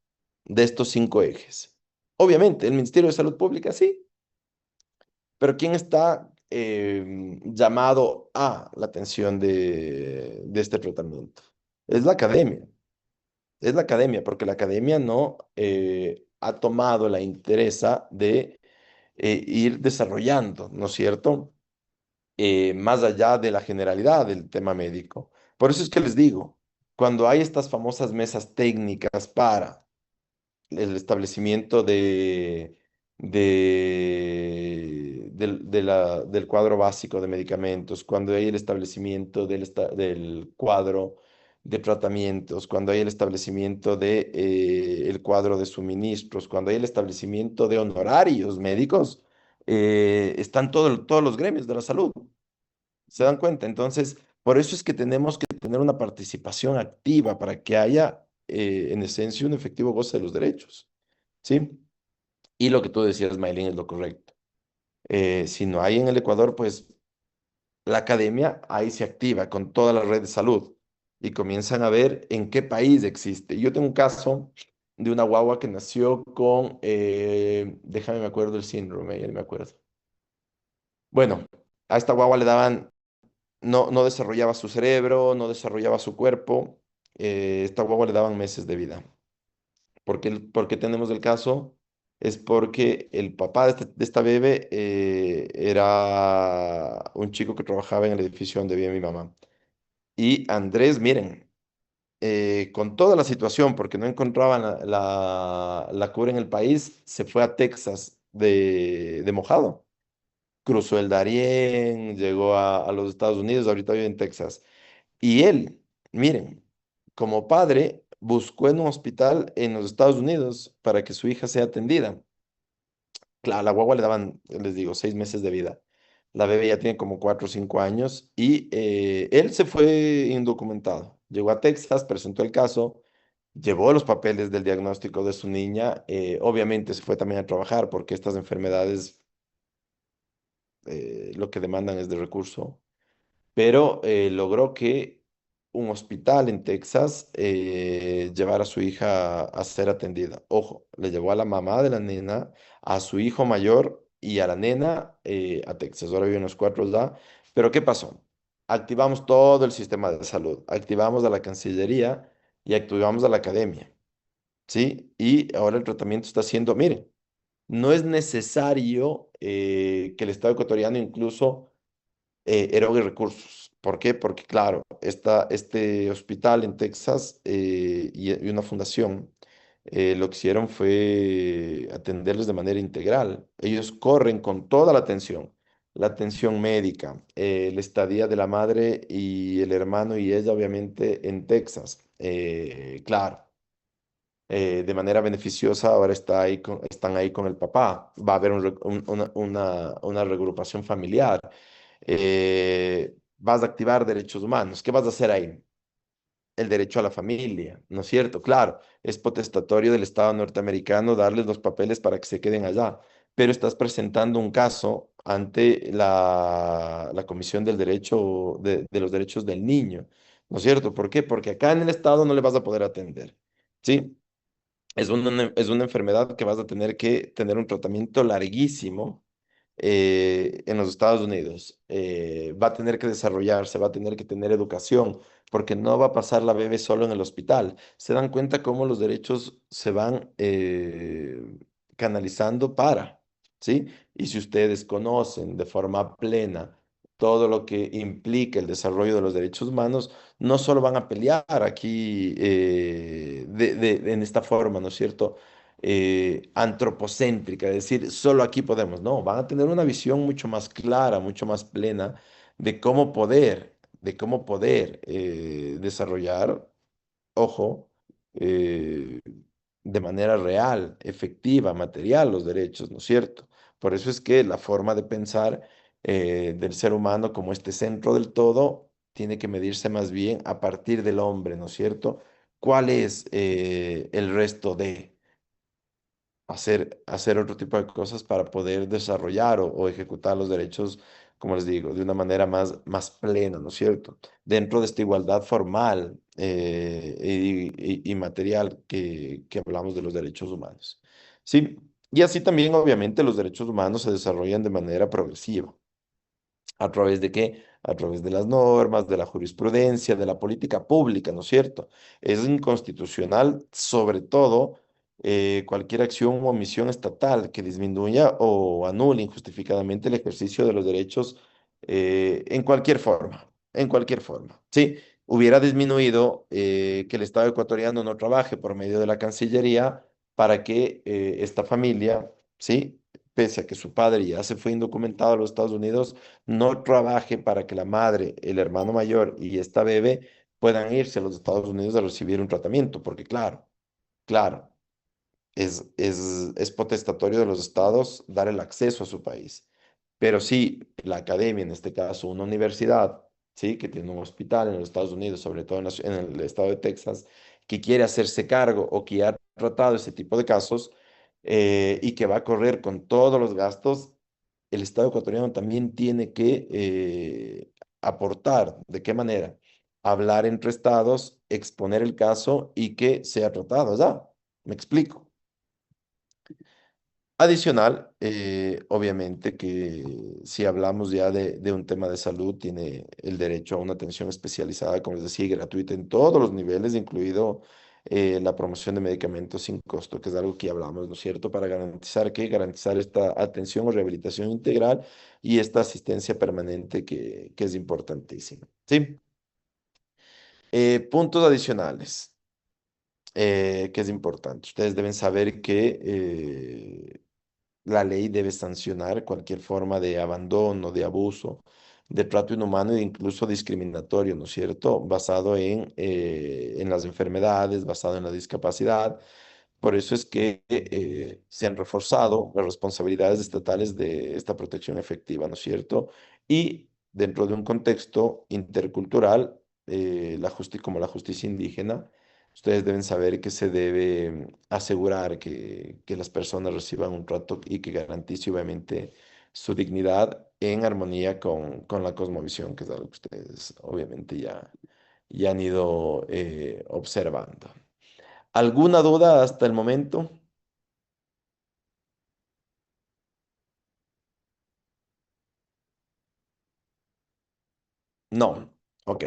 de estos cinco ejes? Obviamente, el Ministerio de Salud Pública, sí, pero ¿quién está llamado a la atención de este tratamiento? Es la academia. Es la academia, porque la academia no ha tomado la interesa de ir desarrollando, ¿no es cierto? Más allá de la generalidad del tema médico. Por eso es que les digo, cuando hay estas famosas mesas técnicas para el establecimiento del cuadro básico de medicamentos, cuando hay el establecimiento del cuadro de tratamientos, cuando hay el establecimiento el cuadro de suministros, cuando hay el establecimiento de honorarios médicos, están todos los gremios de la salud. ¿Se dan cuenta? Entonces, Por eso es que tenemos que tener una participación activa para que haya, en esencia, un efectivo goce de los derechos, ¿sí? Y lo que tú decías, Maylin, es lo correcto. Si no hay en el Ecuador, pues la academia ahí se activa con toda la red de salud y comienzan a ver en qué país existe. Yo tengo un caso de una guagua que nació con, déjame me acuerdo el síndrome, ya no me acuerdo. Bueno, a esta guagua le daban, no desarrollaba su cerebro, no desarrollaba su cuerpo, esta guagua le daban meses de vida. ¿Por qué tenemos el caso? Es porque el papá de esta bebé era un chico que trabajaba en el edificio donde vive mi mamá. Y Andrés, miren, con toda la situación, porque no encontraban la cura en el país, se fue a Texas de mojado. Cruzó el Darién, llegó a los Estados Unidos, ahorita vive en Texas. Y él, miren, como padre, buscó en un hospital en los Estados Unidos para que su hija sea atendida. Claro, a la guagua le daban, les digo, 6 meses de vida. La bebé ya tiene como 4 o 5 años y él se fue indocumentado. Llegó a Texas, presentó el caso, llevó los papeles del diagnóstico de su niña. Obviamente se fue también a trabajar porque estas enfermedades lo que demandan es de recurso, pero logró que un hospital en Texas llevara a su hija a ser atendida. Ojo, le llevó a la mamá de la nena, a su hijo mayor y a la nena a Texas. Ahora viven los cuatro ya. Pero ¿qué pasó? Activamos todo el sistema de salud, activamos a la Cancillería y activamos a la academia, ¿sí? Y ahora el tratamiento está siendo, miren, no es necesario que el Estado ecuatoriano incluso erogue recursos. ¿Por qué? Porque, claro, este hospital en Texas y una fundación lo que hicieron fue atenderles de manera integral. Ellos corren con toda la atención médica, la estadía de la madre y el hermano y ella, obviamente, en Texas. Claro. De manera beneficiosa, ahora están ahí con el papá. Va a haber una regrupación familiar. Vas a activar derechos humanos. ¿Qué vas a hacer ahí? El derecho a la familia, ¿no es cierto? Claro, es potestatorio del Estado norteamericano darles los papeles para que se queden allá, pero estás presentando un caso ante la Comisión del Derecho de los Derechos del Niño, ¿no es cierto? ¿Por qué? Porque acá en el Estado no le vas a poder atender, ¿sí? Es una enfermedad que vas a tener que tener un tratamiento larguísimo en los Estados Unidos. Va a tener que desarrollarse, va a tener que tener educación, porque no va a pasar la bebé solo en el hospital. Se dan cuenta cómo los derechos se van canalizando ¿sí? Y si ustedes conocen de forma plena todo lo que implica el desarrollo de los derechos humanos, no solo van a pelear aquí en esta forma, ¿no es cierto? Antropocéntrica, es decir, solo aquí podemos, no, van a tener una visión mucho más clara, mucho más plena de cómo poder desarrollar, ojo, eh, de manera real, efectiva, material los derechos, ¿no es cierto? Por eso es que la forma de pensar del ser humano como este centro del todo tiene que medirse más bien a partir del hombre, ¿no es cierto? ¿Cuál es el resto de hacer otro tipo de cosas para poder desarrollar o ejecutar los derechos, como les digo, de una manera más plena, ¿no es cierto? Dentro de esta igualdad formal y material que hablamos de los derechos humanos. Sí, y así también, obviamente, los derechos humanos se desarrollan de manera progresiva. ¿A través de qué? A través de las normas, de la jurisprudencia, de la política pública, ¿no es cierto? Es inconstitucional, sobre todo, cualquier acción o omisión estatal que disminuya o anule injustificadamente el ejercicio de los derechos en cualquier forma, en cualquier forma. Sí, hubiera disminuido que el Estado ecuatoriano no trabaje por medio de la Cancillería para que esta familia, ¿sí? Pese a que su padre ya se fue indocumentado a los Estados Unidos, no trabaje para que la madre, el hermano mayor y esta bebé puedan irse a los Estados Unidos a recibir un tratamiento, porque claro, es potestatorio de los estados dar el acceso a su país. Pero sí, la academia, en este caso una universidad, ¿sí? Que tiene un hospital en los Estados Unidos, sobre todo en el estado de Texas, que quiere hacerse cargo o que ha tratado ese tipo de casos y que va a correr con todos los gastos, el Estado ecuatoriano también tiene que aportar. ¿De qué manera? Hablar entre estados, exponer el caso y que sea tratado, ¿ya? Me explico. Adicional, obviamente que si hablamos ya de un tema de salud, tiene el derecho a una atención especializada, como les decía, y gratuita en todos los niveles, incluido la promoción de medicamentos sin costo, que es algo que ya hablamos, ¿no es cierto? Para garantizar esta atención o rehabilitación integral y esta asistencia permanente que es importantísima, ¿sí? Puntos adicionales, que es importante. Ustedes deben saber que la ley debe sancionar cualquier forma de abandono, de abuso, de trato inhumano e incluso discriminatorio, ¿no es cierto? Basado en las enfermedades, basado en la discapacidad. Por eso es que se han reforzado las responsabilidades estatales de esta protección efectiva, ¿no es cierto? Y dentro de un contexto intercultural, como la justicia indígena, ustedes deben saber que se debe asegurar que las personas reciban un trato y que garantice obviamente su dignidad en armonía con la cosmovisión, que es algo que ustedes obviamente ya han ido observando. ¿Alguna duda hasta el momento? No. Ok.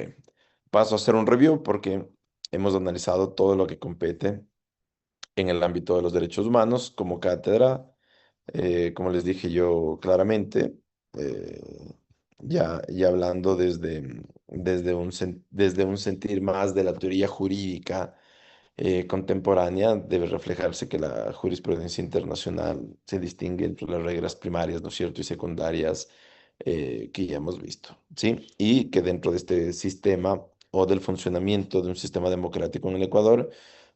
Paso a hacer un review porque hemos analizado todo lo que compete en el ámbito de los derechos humanos como cátedra. Como les dije yo claramente, eh, ya hablando desde un sentir más de la teoría jurídica contemporánea, debe reflejarse que la jurisprudencia internacional se distingue entre las reglas primarias, ¿no es cierto?, y secundarias que ya hemos visto, ¿sí? Y que dentro de este sistema o del funcionamiento de un sistema democrático en el Ecuador,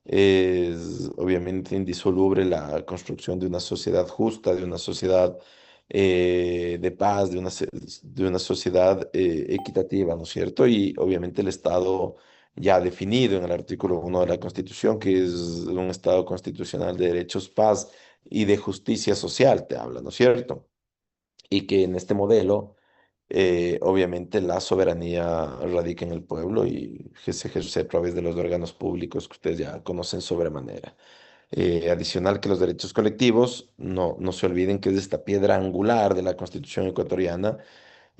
es obviamente indisoluble la construcción de una sociedad justa, de una sociedad de paz, de una sociedad equitativa, ¿no es cierto? Y obviamente el Estado ya definido en el artículo 1 de la Constitución, que es un Estado constitucional de derechos, paz y de justicia social, te habla, ¿no es cierto? Y que en este modelo, obviamente, la soberanía radica en el pueblo y que se ejerce a través de los órganos públicos que ustedes ya conocen sobremanera. Adicional que los derechos colectivos, no se olviden que es esta piedra angular de la Constitución ecuatoriana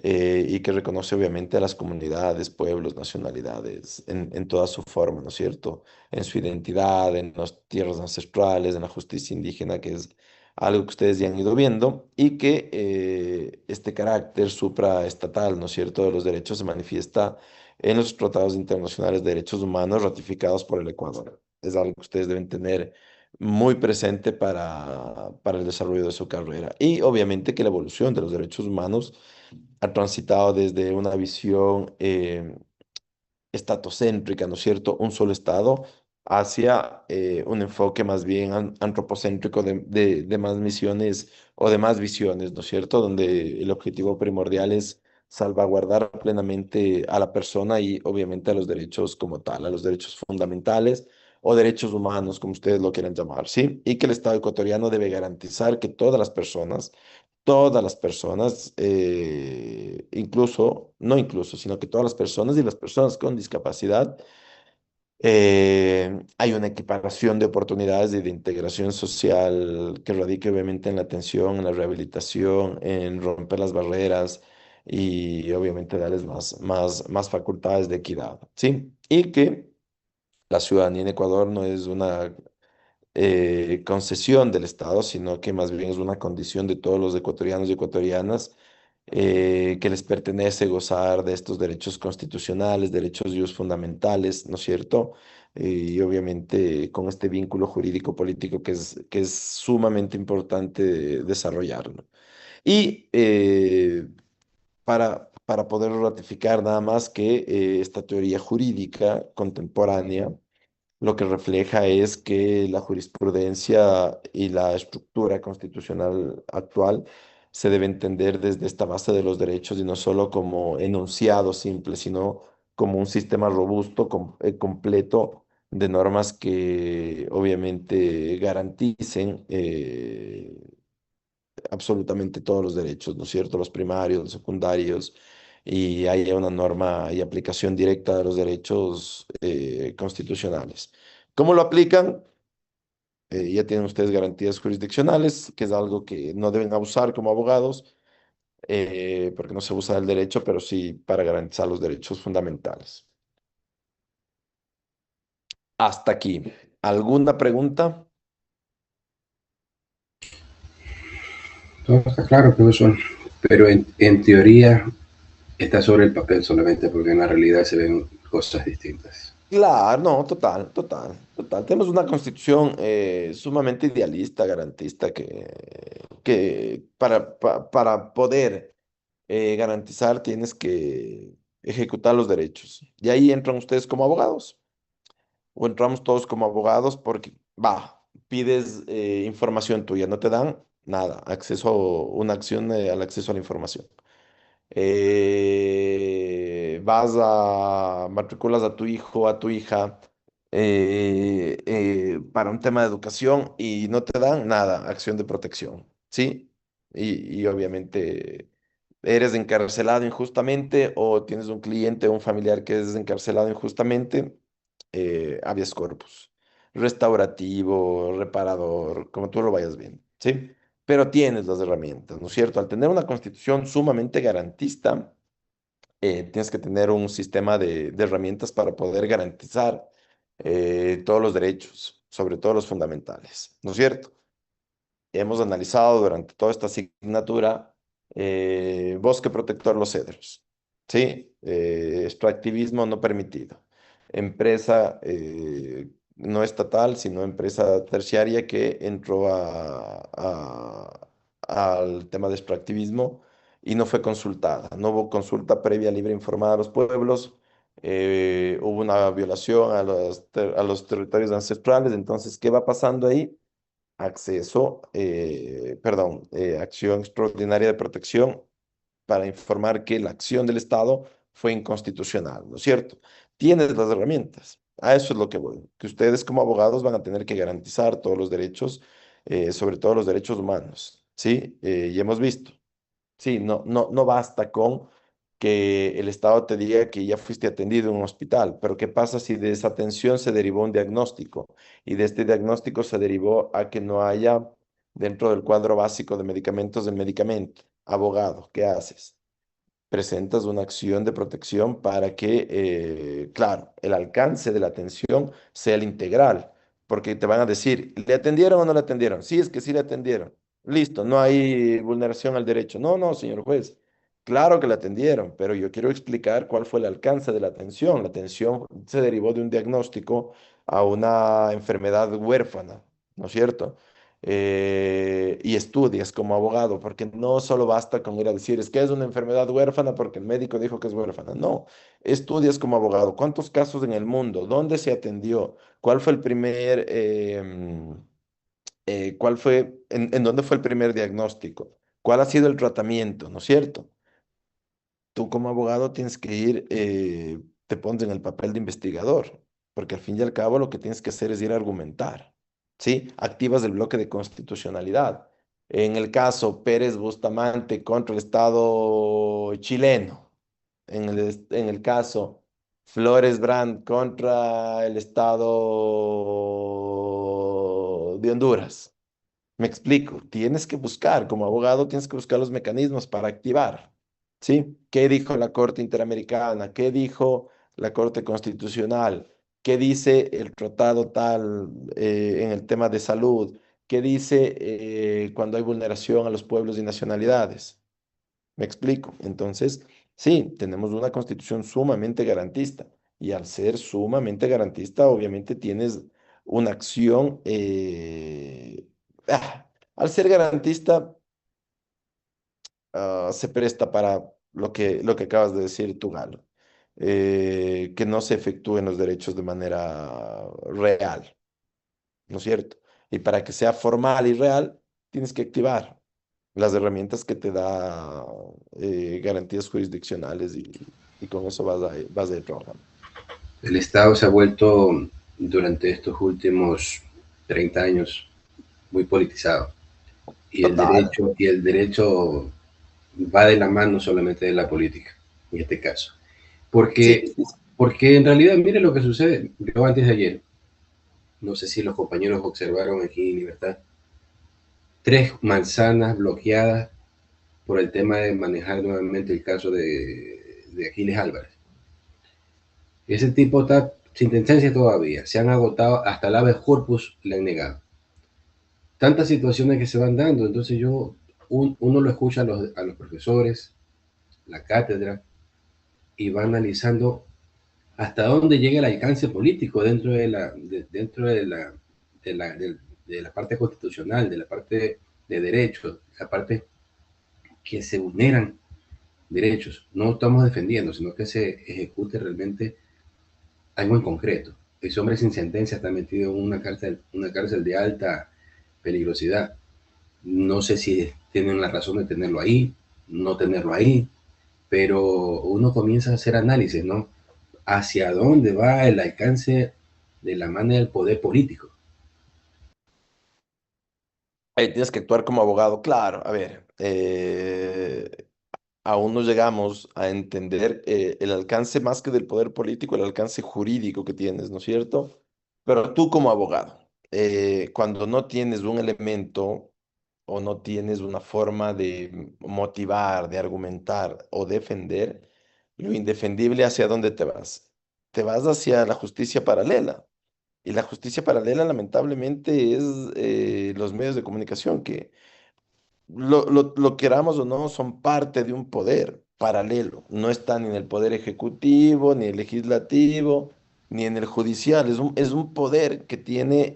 y que reconoce obviamente a las comunidades, pueblos, nacionalidades en toda su forma, ¿no es cierto? En su identidad, en las tierras ancestrales, en la justicia indígena, que es algo que ustedes ya han ido viendo, y que este carácter supraestatal, ¿no es cierto?, de los derechos se manifiesta en los tratados internacionales de derechos humanos ratificados por el Ecuador. Es algo que ustedes deben tener muy presente para el desarrollo de su carrera. Y obviamente que la evolución de los derechos humanos ha transitado desde una visión estatocéntrica, ¿no es cierto? Un solo estado, hacia un enfoque más bien antropocéntrico de más misiones o de más visiones, ¿no es cierto? Donde el objetivo primordial es salvaguardar plenamente a la persona y obviamente a los derechos como tal, a los derechos fundamentales o derechos humanos, como ustedes lo quieran llamar, ¿sí? Y que el Estado ecuatoriano debe garantizar que todas las personas, incluso, no incluso, sino que todas las personas y las personas con discapacidad, hay una equiparación de oportunidades y de integración social que radica obviamente en la atención, en la rehabilitación, en romper las barreras y obviamente darles más facultades de equidad, ¿sí? Y que la ciudadanía en Ecuador no es una concesión del Estado, sino que más bien es una condición de todos los ecuatorianos y ecuatorianas que les pertenece gozar de estos derechos constitucionales, derechos y fundamentales, ¿no es cierto? Y obviamente con este vínculo jurídico político que es sumamente importante desarrollarlo. Y para poder ratificar nada más que esta teoría jurídica contemporánea, lo que refleja es que la jurisprudencia y la estructura constitucional actual se debe entender desde esta base de los derechos y no solo como enunciado simple, sino como un sistema robusto, completo de normas que obviamente garanticen absolutamente todos los derechos, ¿no es cierto? Los primarios, los secundarios, y haya una norma y aplicación directa de los derechos constitucionales. ¿Cómo lo aplican? Ya tienen ustedes garantías jurisdiccionales, que es algo que no deben abusar como abogados, porque no se usa del derecho, pero sí para garantizar los derechos fundamentales. Hasta aquí. ¿Alguna pregunta? Todo está claro, profesor. Pero en teoría está sobre el papel solamente, porque en la realidad se ven cosas distintas. Claro, no, total, total, total. Tenemos una constitución sumamente idealista, garantista, que para poder garantizar tienes que ejecutar los derechos. Y ahí entran ustedes como abogados, o entramos todos como abogados porque, pides información tuya, no te dan nada, acceso a una acción al acceso a la información. Vas a matriculas a tu hijo, a tu hija para un tema de educación y no te dan nada, acción de protección, ¿sí? Y obviamente eres encarcelado injustamente o tienes un cliente o un familiar que es encarcelado injustamente, habeas corpus, restaurativo, reparador, como tú lo vayas viendo, ¿sí? Pero tienes las herramientas, ¿no es cierto? Al tener una constitución sumamente garantista, tienes que tener un sistema de herramientas para poder garantizar todos los derechos, sobre todo los fundamentales, ¿no es cierto? Hemos analizado durante toda esta asignatura bosque protector Los Cedros, ¿sí? Extractivismo no permitido. Empresa no estatal, sino empresa terciaria que entró al tema de extractivismo y no fue consultada. No hubo consulta previa libre e informada a los pueblos. Hubo una violación a los territorios ancestrales. Entonces, ¿qué va pasando ahí? Acción extraordinaria de protección para informar que la acción del Estado fue inconstitucional, ¿no es cierto? Tienes las herramientas. A eso es lo que voy, que ustedes como abogados van a tener que garantizar todos los derechos, sobre todo los derechos humanos, ¿sí? Y hemos visto. Sí, no basta con que el Estado te diga que ya fuiste atendido en un hospital, pero ¿qué pasa si de esa atención se derivó un diagnóstico y de este diagnóstico se derivó a que no haya dentro del cuadro básico de medicamentos del medicamento? Abogado, ¿qué haces? Presentas una acción de protección para que, claro, el alcance de la atención sea el integral, porque te van a decir, ¿le atendieron o no le atendieron? Sí, es que sí le atendieron. Listo, no hay vulneración al derecho. No, no, señor juez. Claro que le atendieron, pero yo quiero explicar cuál fue el alcance de la atención. La atención se derivó de un diagnóstico a una enfermedad huérfana, ¿no es cierto? Y estudias como abogado, porque no solo basta con ir a decir, es que es una enfermedad huérfana porque el médico dijo que es huérfana. No, estudias como abogado. ¿Cuántos casos en el mundo? ¿Dónde se atendió? ¿Cuál fue el primer, en dónde fue el primer diagnóstico? ¿Cuál ha sido el tratamiento? ¿No es cierto? Tú como abogado tienes que ir, te pones en el papel de investigador, porque al fin y al cabo lo que tienes que hacer es ir a argumentar, ¿sí? Activas el bloque de constitucionalidad. En el caso Pérez Bustamante contra el Estado chileno, en el caso Flores Brand contra el Estado de Honduras. Me explico, tienes que buscar, como abogado, tienes que buscar los mecanismos para activar, ¿sí? ¿Qué dijo la Corte Interamericana? ¿Qué dijo la Corte Constitucional? ¿Qué dice el tratado tal en el tema de salud? ¿Qué dice cuando hay vulneración a los pueblos y nacionalidades? Me explico. Entonces, sí, tenemos una constitución sumamente garantista y al ser sumamente garantista, obviamente tienes una acción, al ser garantista, se presta para lo que acabas de decir tú, Galo, que no se efectúen los derechos de manera real, ¿no es cierto? Y para que sea formal y real, tienes que activar. las herramientas que te da garantías jurisdiccionales y con eso vas a ir trabajando. El Estado se ha vuelto durante estos últimos 30 años muy politizado Total. y el derecho va de la mano solamente de la política, en este caso. Sí, Porque, porque en realidad, mire lo que sucede. Yo antes de ayer, no sé si los compañeros observaron aquí en Libertad, 3 manzanas bloqueadas por el tema de manejar nuevamente el caso de Aquiles Álvarez. Ese tipo está sin sentencia todavía. Se han agotado, hasta el habeas corpus le han negado. Tantas situaciones que se van dando. Entonces uno lo escucha a los profesores, la cátedra, y va analizando hasta dónde llega el alcance político de la parte constitucional, de la parte de derechos, la parte que se vulneran derechos. No estamos defendiendo, sino que se ejecute realmente algo en concreto. Ese hombre sin sentencia está metido en una cárcel de alta peligrosidad. No sé si tienen la razón de tenerlo ahí, no tenerlo ahí, pero uno comienza a hacer análisis, ¿no? Hacia dónde va el alcance de la mano del poder político. ahí tienes que actuar como abogado. Claro, a ver, aún no llegamos a entender el alcance más que del poder político, el alcance jurídico que tienes, ¿no es cierto? Pero tú como abogado, cuando no tienes un elemento o no tienes una forma de motivar, de argumentar o defender lo indefendible, ¿hacia dónde te vas? Te vas hacia la justicia paralela. Y la justicia paralela, lamentablemente, es los medios de comunicación que lo queramos o no, son parte de un poder paralelo. No están ni en el poder ejecutivo, ni el legislativo, ni en el judicial. Es un poder que tiene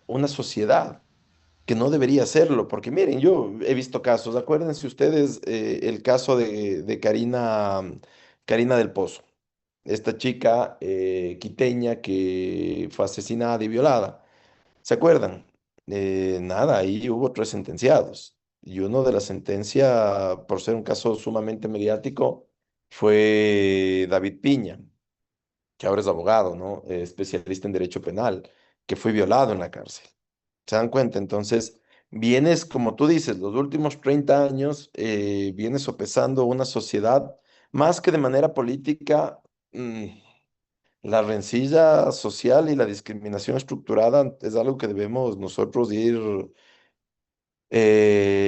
una sociedad que no debería serlo. Porque miren, yo he visto casos, acuérdense ustedes el caso de Karina del Pozo, esta chica quiteña que fue asesinada y violada. ¿Se acuerdan? Nada, ahí hubo 3 sentenciados. Y uno de la sentencia, por ser un caso sumamente mediático, fue David Piña, que ahora es abogado, ¿no? Especialista en derecho penal, que fue violado en la cárcel. ¿Se dan cuenta? Entonces, vienes, como tú dices, los últimos 30 años, vienes sopesando una sociedad, más que de manera política. La rencilla social y la discriminación estructurada es algo que debemos nosotros ir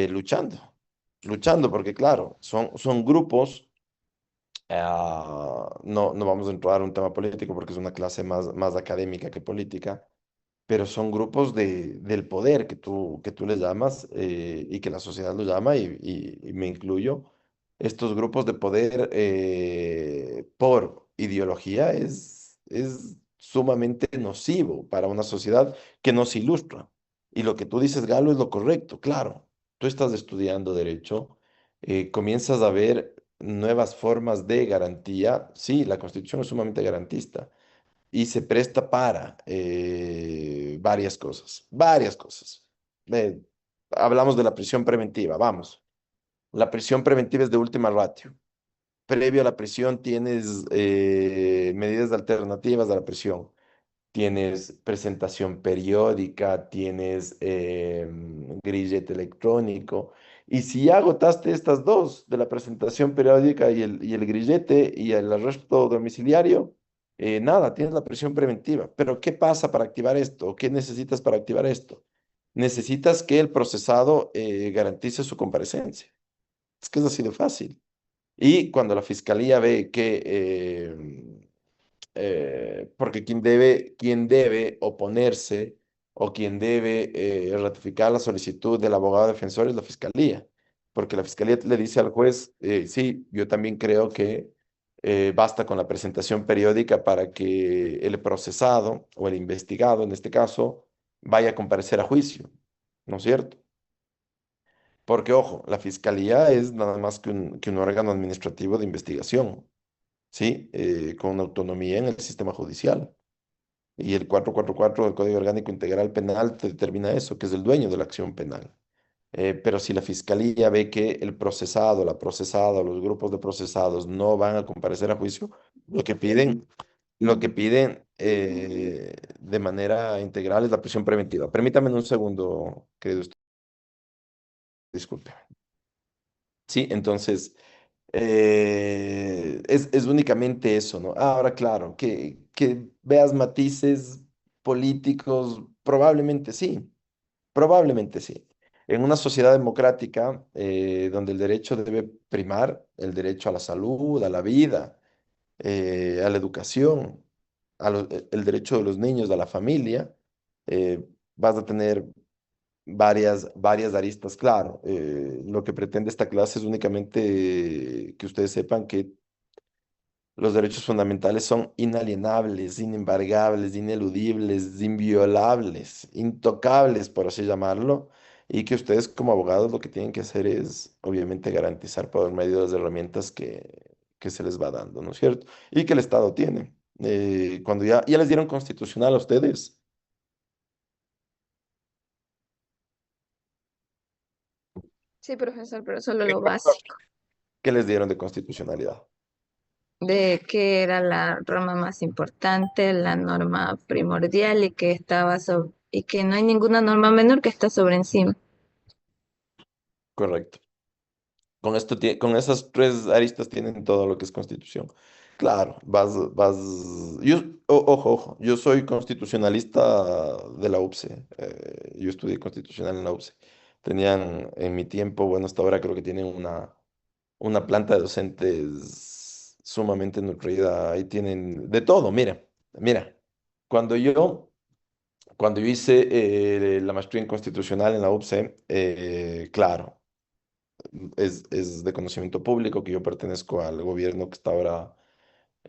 luchando, luchando, porque claro, son grupos, no vamos a entrar a un tema político porque es una clase más académica que política, pero son grupos del poder que tú les llamas y que la sociedad lo llama y me incluyo. Estos grupos de poder por ideología es sumamente nocivo para una sociedad que nos ilustra. Y lo que tú dices, Galo, es lo correcto. Claro, tú estás estudiando derecho, comienzas a ver nuevas formas de garantía. Sí, la Constitución es sumamente garantista y se presta para varias cosas, varias cosas. Eh, Hablamos de la prisión preventiva, vamos. La prisión preventiva es de última ratio. Previo a la prisión tienes medidas alternativas a la prisión. Tienes presentación periódica, tienes grillete electrónico. Y si ya agotaste estas dos, de la presentación periódica y el grillete y el arresto domiciliario, nada, tienes la prisión preventiva. Pero ¿qué pasa para activar esto? ¿Qué necesitas para activar esto? Necesitas que el procesado garantice su comparecencia. Es que es así de fácil. Y cuando la fiscalía ve que porque quien debe oponerse o quien debe ratificar la solicitud del abogado defensor es la fiscalía, porque la fiscalía le dice al juez, sí, yo también creo que basta con la presentación periódica para que el procesado o el investigado, en este caso, vaya a comparecer a juicio, ¿no es cierto? Porque, ojo, la fiscalía es nada más que un órgano administrativo de investigación, ¿sí? Con autonomía en el sistema judicial. Y el 444 del Código Orgánico Integral Penal te determina eso, que es el dueño de la acción penal. pero si la fiscalía ve que el procesado, la procesada, los grupos de procesados no van a comparecer a juicio, lo que piden de manera integral es la prisión preventiva. Permítame un segundo, querido usted, disculpe. Sí, entonces, es únicamente eso, ¿no? Ahora, claro, que veas matices políticos, probablemente sí. En una sociedad democrática, donde el derecho debe primar, el derecho a la salud, a la vida, a la educación, el derecho de los niños, a la familia, vas a tener varias aristas, claro. Lo que pretende esta clase es únicamente que ustedes sepan que los derechos fundamentales son inalienables, inembargables, ineludibles, inviolables, intocables, por así llamarlo, y que ustedes como abogados lo que tienen que hacer es, obviamente, garantizar por medio de las herramientas que se les va dando, ¿no es cierto? Y que el Estado tiene. Cuando ya les dieron constitucional a ustedes, Sí, profesor, pero solo ¿qué lo básico, qué les dieron de constitucionalidad? de que era la rama más importante, la norma primordial y que y que no hay ninguna norma menor que está sobre encima. Correcto. Con esas tres aristas tienen todo lo que es constitución. Claro, ojo, yo soy constitucionalista de la UPCE. Yo estudié constitucional en la UPCE. Tenían en mi tiempo, bueno, hasta ahora creo que tienen una planta de docentes sumamente nutrida. Ahí tienen de todo. Mira, cuando yo, cuando yo hice la maestría en constitucional en la UPCE, claro, es de conocimiento público que yo pertenezco al gobierno que está ahora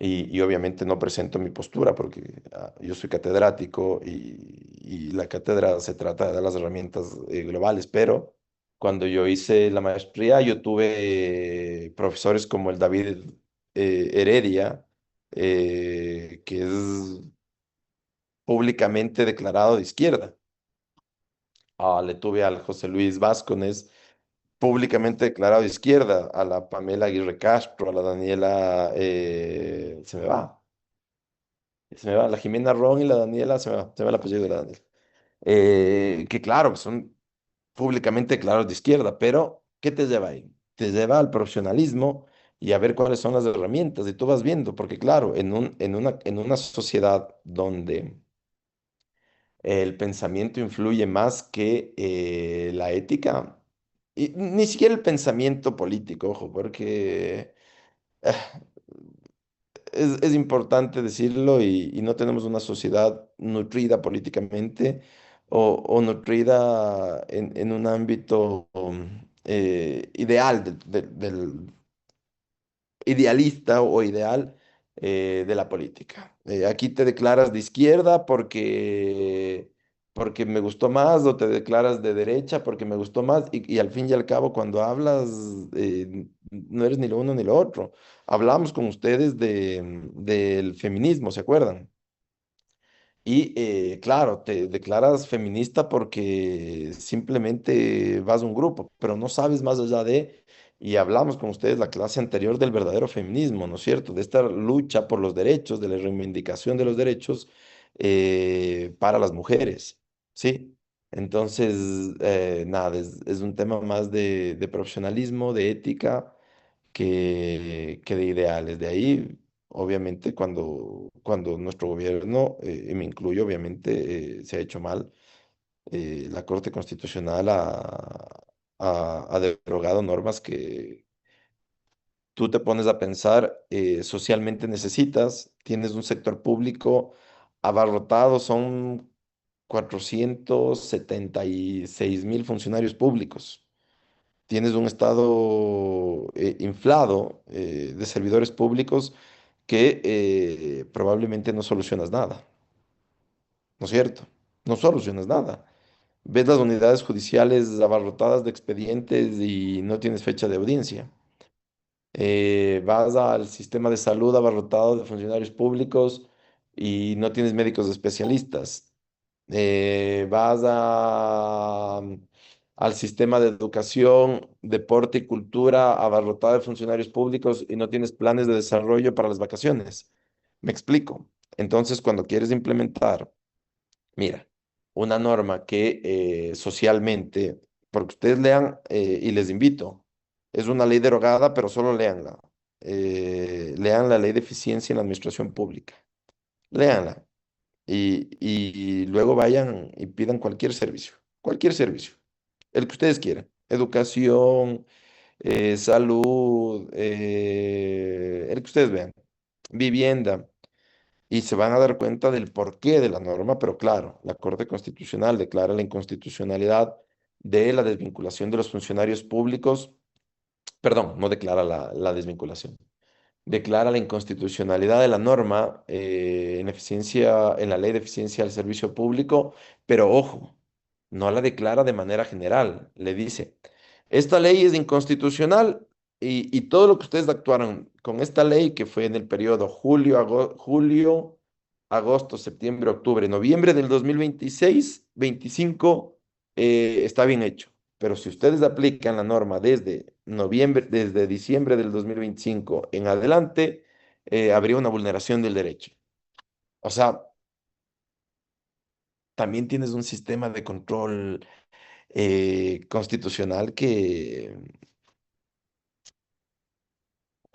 y obviamente no presento mi postura porque yo soy catedrático y la cátedra se trata de dar las herramientas globales, pero cuando yo hice la maestría yo tuve profesores como el David Heredia, que es públicamente declarado de izquierda. Le tuve al José Luis Vázquez, públicamente declarado de izquierda, a la Pamela Aguirre Castro, a la Daniela, la Jimena Ron y la Daniela, se me va el apellido de la Daniela. Que claro, que son públicamente declarados de izquierda, pero ¿qué te lleva ahí? Te lleva al profesionalismo y a ver cuáles son las herramientas, y tú vas viendo, porque claro, en una sociedad donde el pensamiento influye más que la ética, y ni siquiera el pensamiento político, ojo, porque eh, es importante decirlo y no tenemos una sociedad nutrida políticamente o nutrida en un ámbito ideal idealista o ideal de la política. Aquí te declaras de izquierda porque me gustó más, o te declaras de derecha porque me gustó más, y al fin y al cabo cuando hablas no eres ni lo uno ni lo otro. Hablamos con ustedes del feminismo, ¿se acuerdan? Y claro, te declaras feminista porque simplemente vas a un grupo, pero no sabes más allá de, y hablamos con ustedes la clase anterior del verdadero feminismo, ¿no es cierto? De esta lucha por los derechos, de la reivindicación de los derechos para las mujeres, ¿sí? Entonces, nada, es un tema más de profesionalismo, de ética que de ideales. De ahí, obviamente, cuando nuestro gobierno, y me incluyo, obviamente, se ha hecho mal, la Corte Constitucional ha derogado normas que tú te pones a pensar, socialmente necesitas, tienes un sector público abarrotado, son 476.000 funcionarios públicos. Tienes un estado inflado de servidores públicos que probablemente no solucionas nada, ¿no es cierto? No solucionas nada. Ves las unidades judiciales abarrotadas de expedientes y no tienes fecha de audiencia. Vas al sistema de salud abarrotado de funcionarios públicos y no tienes médicos especialistas. Vas al sistema de educación, deporte y cultura abarrotado de funcionarios públicos y no tienes planes de desarrollo para las vacaciones. Me explico. Entonces, cuando quieres implementar, mira, una norma que socialmente, porque ustedes lean y les invito, es una ley derogada, pero solo léanla. Lean la ley de eficiencia en la administración pública. Léanla y luego vayan y pidan cualquier servicio, el que ustedes quieran. Educación, salud, el que ustedes vean. Vivienda y se van a dar cuenta del porqué de la norma, pero claro, la Corte Constitucional declara la inconstitucionalidad de la desvinculación de los funcionarios públicos, perdón, no declara la desvinculación, declara la inconstitucionalidad de la norma en eficiencia, en la Ley de Eficiencia al Servicio Público, pero ojo, no la declara de manera general, le dice, esta ley es inconstitucional y todo lo que ustedes actuaron con esta ley, que fue en el periodo julio, agosto, septiembre, octubre, noviembre del 2026, 25, está bien hecho. Pero si ustedes aplican la norma desde noviembre, desde diciembre del 2025 en adelante, habría una vulneración del derecho. O sea, también tienes un sistema de control constitucional que,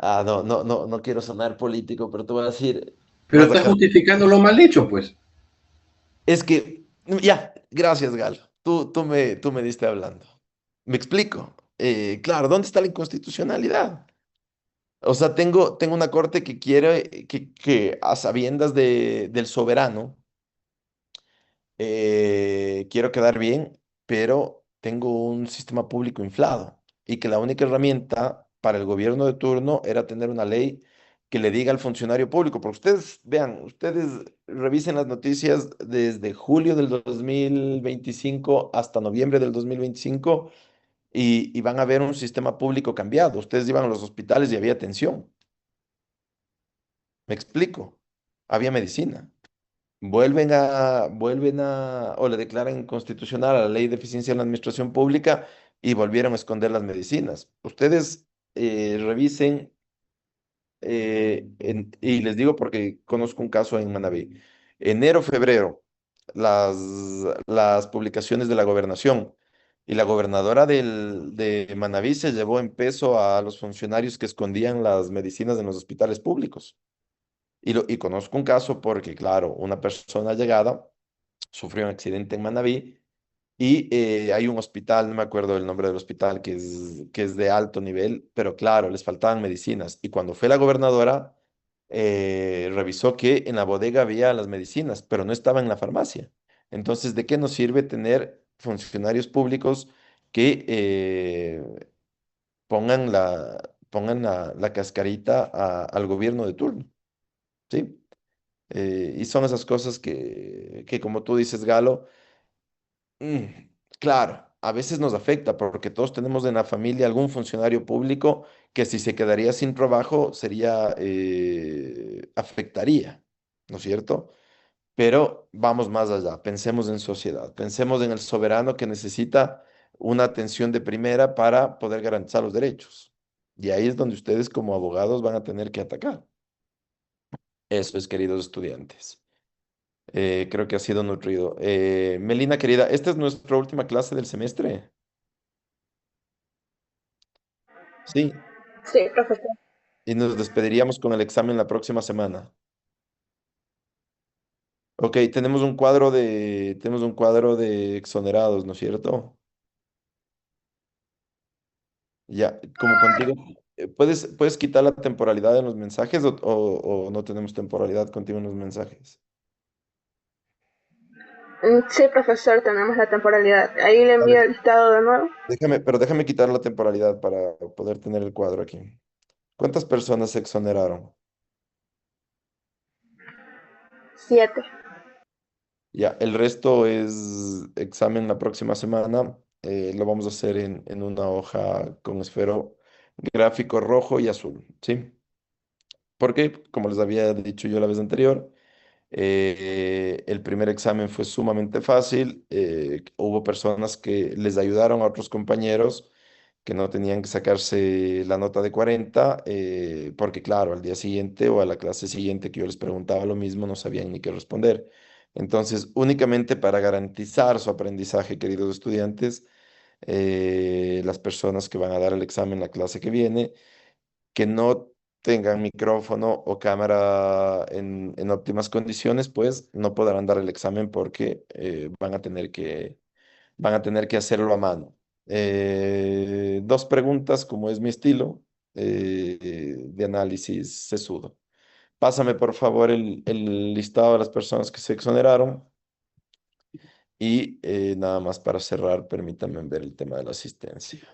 no quiero sonar político, pero te voy a decir, Pero vas a está quedar- justificando lo mal hecho, pues. es que, ya, gracias, Galo, tú me diste hablando. Me explico. Claro, ¿dónde está la inconstitucionalidad? O sea, tengo una corte que quiere que a sabiendas del soberano, quiero quedar bien, pero tengo un sistema público inflado y que la única herramienta para el gobierno de turno era tener una ley que le diga al funcionario público, porque ustedes vean, ustedes revisen las noticias desde julio del 2025 hasta noviembre del 2025 y van a ver un sistema público cambiado. Ustedes iban a los hospitales y había atención. Me explico. Había medicina. O le declaran inconstitucional a la ley de eficiencia en la administración pública y volvieron a esconder las medicinas. Ustedes revisen, y les digo porque conozco un caso en Manabí. Enero, febrero, las, las publicaciones de la gobernación. Y la gobernadora de Manabí se llevó en peso a los funcionarios que escondían las medicinas en los hospitales públicos. Y conozco un caso porque, claro, una persona llegada sufrió un accidente en Manabí y hay un hospital, no me acuerdo el nombre del hospital, que es de alto nivel, pero claro, les faltaban medicinas. Y cuando fue la gobernadora, revisó que en la bodega había las medicinas, pero no estaba en la farmacia. Entonces, ¿de qué nos sirve tener funcionarios públicos que pongan la cascarita al gobierno de turno? ¿Sí? Y son esas cosas que como tú dices, Galo, mm, claro, a veces nos afecta porque todos tenemos en la familia algún funcionario público que si se quedaría sin trabajo afectaría, ¿no es cierto? Pero vamos más allá, pensemos en sociedad, pensemos en el soberano que necesita una atención de primera para poder garantizar los derechos. Y ahí es donde ustedes como abogados van a tener que atacar. Eso es, queridos estudiantes. Creo que ha sido nutrido. Melina, querida, esta es nuestra última clase del semestre. Sí, Sí, profesor. y nos despediríamos con el examen la próxima semana. Ok, tenemos un cuadro de exonerados, ¿no es cierto? Ya, como contigo, ¿puedes quitar la temporalidad en los mensajes o no tenemos temporalidad contigo en los mensajes? Sí, profesor, tenemos la temporalidad. Ahí le A envío ver, el listado de nuevo. déjame quitar la temporalidad para poder tener el cuadro aquí. ¿Cuántas personas se exoneraron? 7. Ya, el resto es examen la próxima semana. Lo vamos a hacer en una hoja con esfero gráfico rojo y azul, ¿sí? Porque, como les había dicho yo la vez anterior, El primer examen fue sumamente fácil. Hubo personas que les ayudaron a otros compañeros que no tenían que sacarse la nota de 40, porque claro, al día siguiente o a la clase siguiente que yo les preguntaba lo mismo, no sabían ni qué responder. Entonces, únicamente para garantizar su aprendizaje, queridos estudiantes, las personas que van a dar el examen la clase que viene, que no tengan micrófono o cámara en óptimas condiciones, pues no podrán dar el examen porque van a tener que hacerlo a mano. Dos preguntas, como es mi estilo, de análisis sesudo. Pásame, por favor, el listado de las personas que se exoneraron y nada más para cerrar, permítanme ver el tema de la asistencia.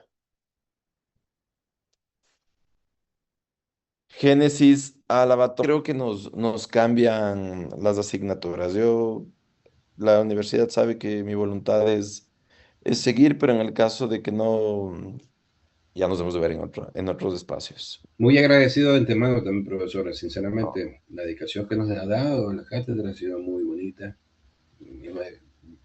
Génesis a creo que nos cambian las asignaturas. La universidad sabe que mi voluntad es seguir, pero en el caso de que no, ya nos debemos de ver en otros espacios. Muy agradecido de antemano también, profesora. No. Sinceramente, la dedicación que nos ha dado la cátedra ha sido muy bonita.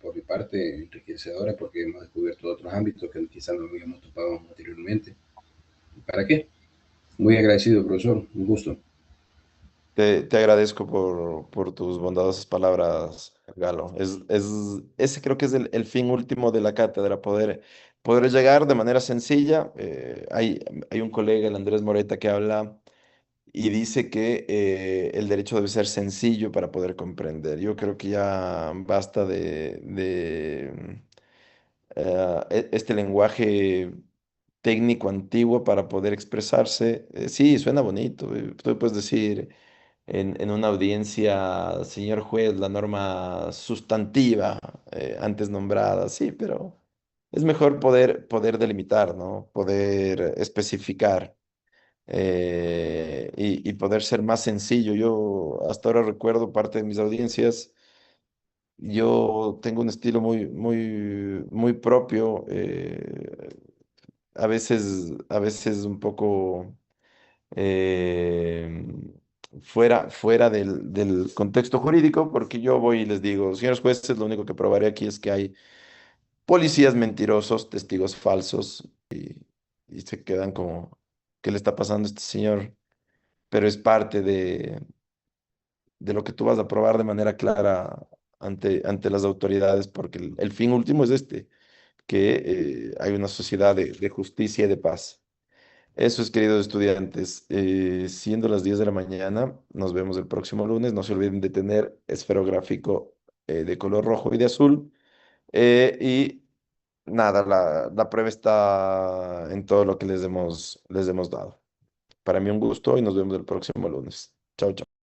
Por mi parte, enriquecedora porque hemos descubierto otros ámbitos que quizás no habíamos topado anteriormente. ¿Para qué? Muy agradecido, profesor. Un gusto. Te agradezco por tus bondadosas palabras, Galo. Ese creo que es el fin último de la cátedra, poder llegar de manera sencilla. Hay un colega, el Andrés Moreta, que habla y dice que el derecho debe ser sencillo para poder comprender. Yo creo que ya basta de este lenguaje técnico antiguo para poder expresarse. Sí, suena bonito. Tú puedes decir en una audiencia, señor juez, la norma sustantiva antes nombrada, sí, pero es mejor poder delimitar, ¿no? Poder especificar y poder ser más sencillo. Yo hasta ahora recuerdo parte de mis audiencias. Yo tengo un estilo muy propio, a veces un poco eh, fuera del contexto jurídico, porque yo voy y les digo, señores jueces, lo único que probaré aquí es que hay policías mentirosos, testigos falsos, y se quedan como, ¿qué le está pasando a este señor? Pero es parte de lo que tú vas a probar de manera clara ante las autoridades, porque el fin último es este, que hay una sociedad de justicia y de paz. Eso es, queridos estudiantes. Siendo las 10 de la mañana, nos vemos el próximo lunes. No se olviden de tener esferográfico de color rojo y de azul. Y nada, la prueba está en todo lo que les hemos dado. Para mí un gusto y nos vemos el próximo lunes. Chao, chao.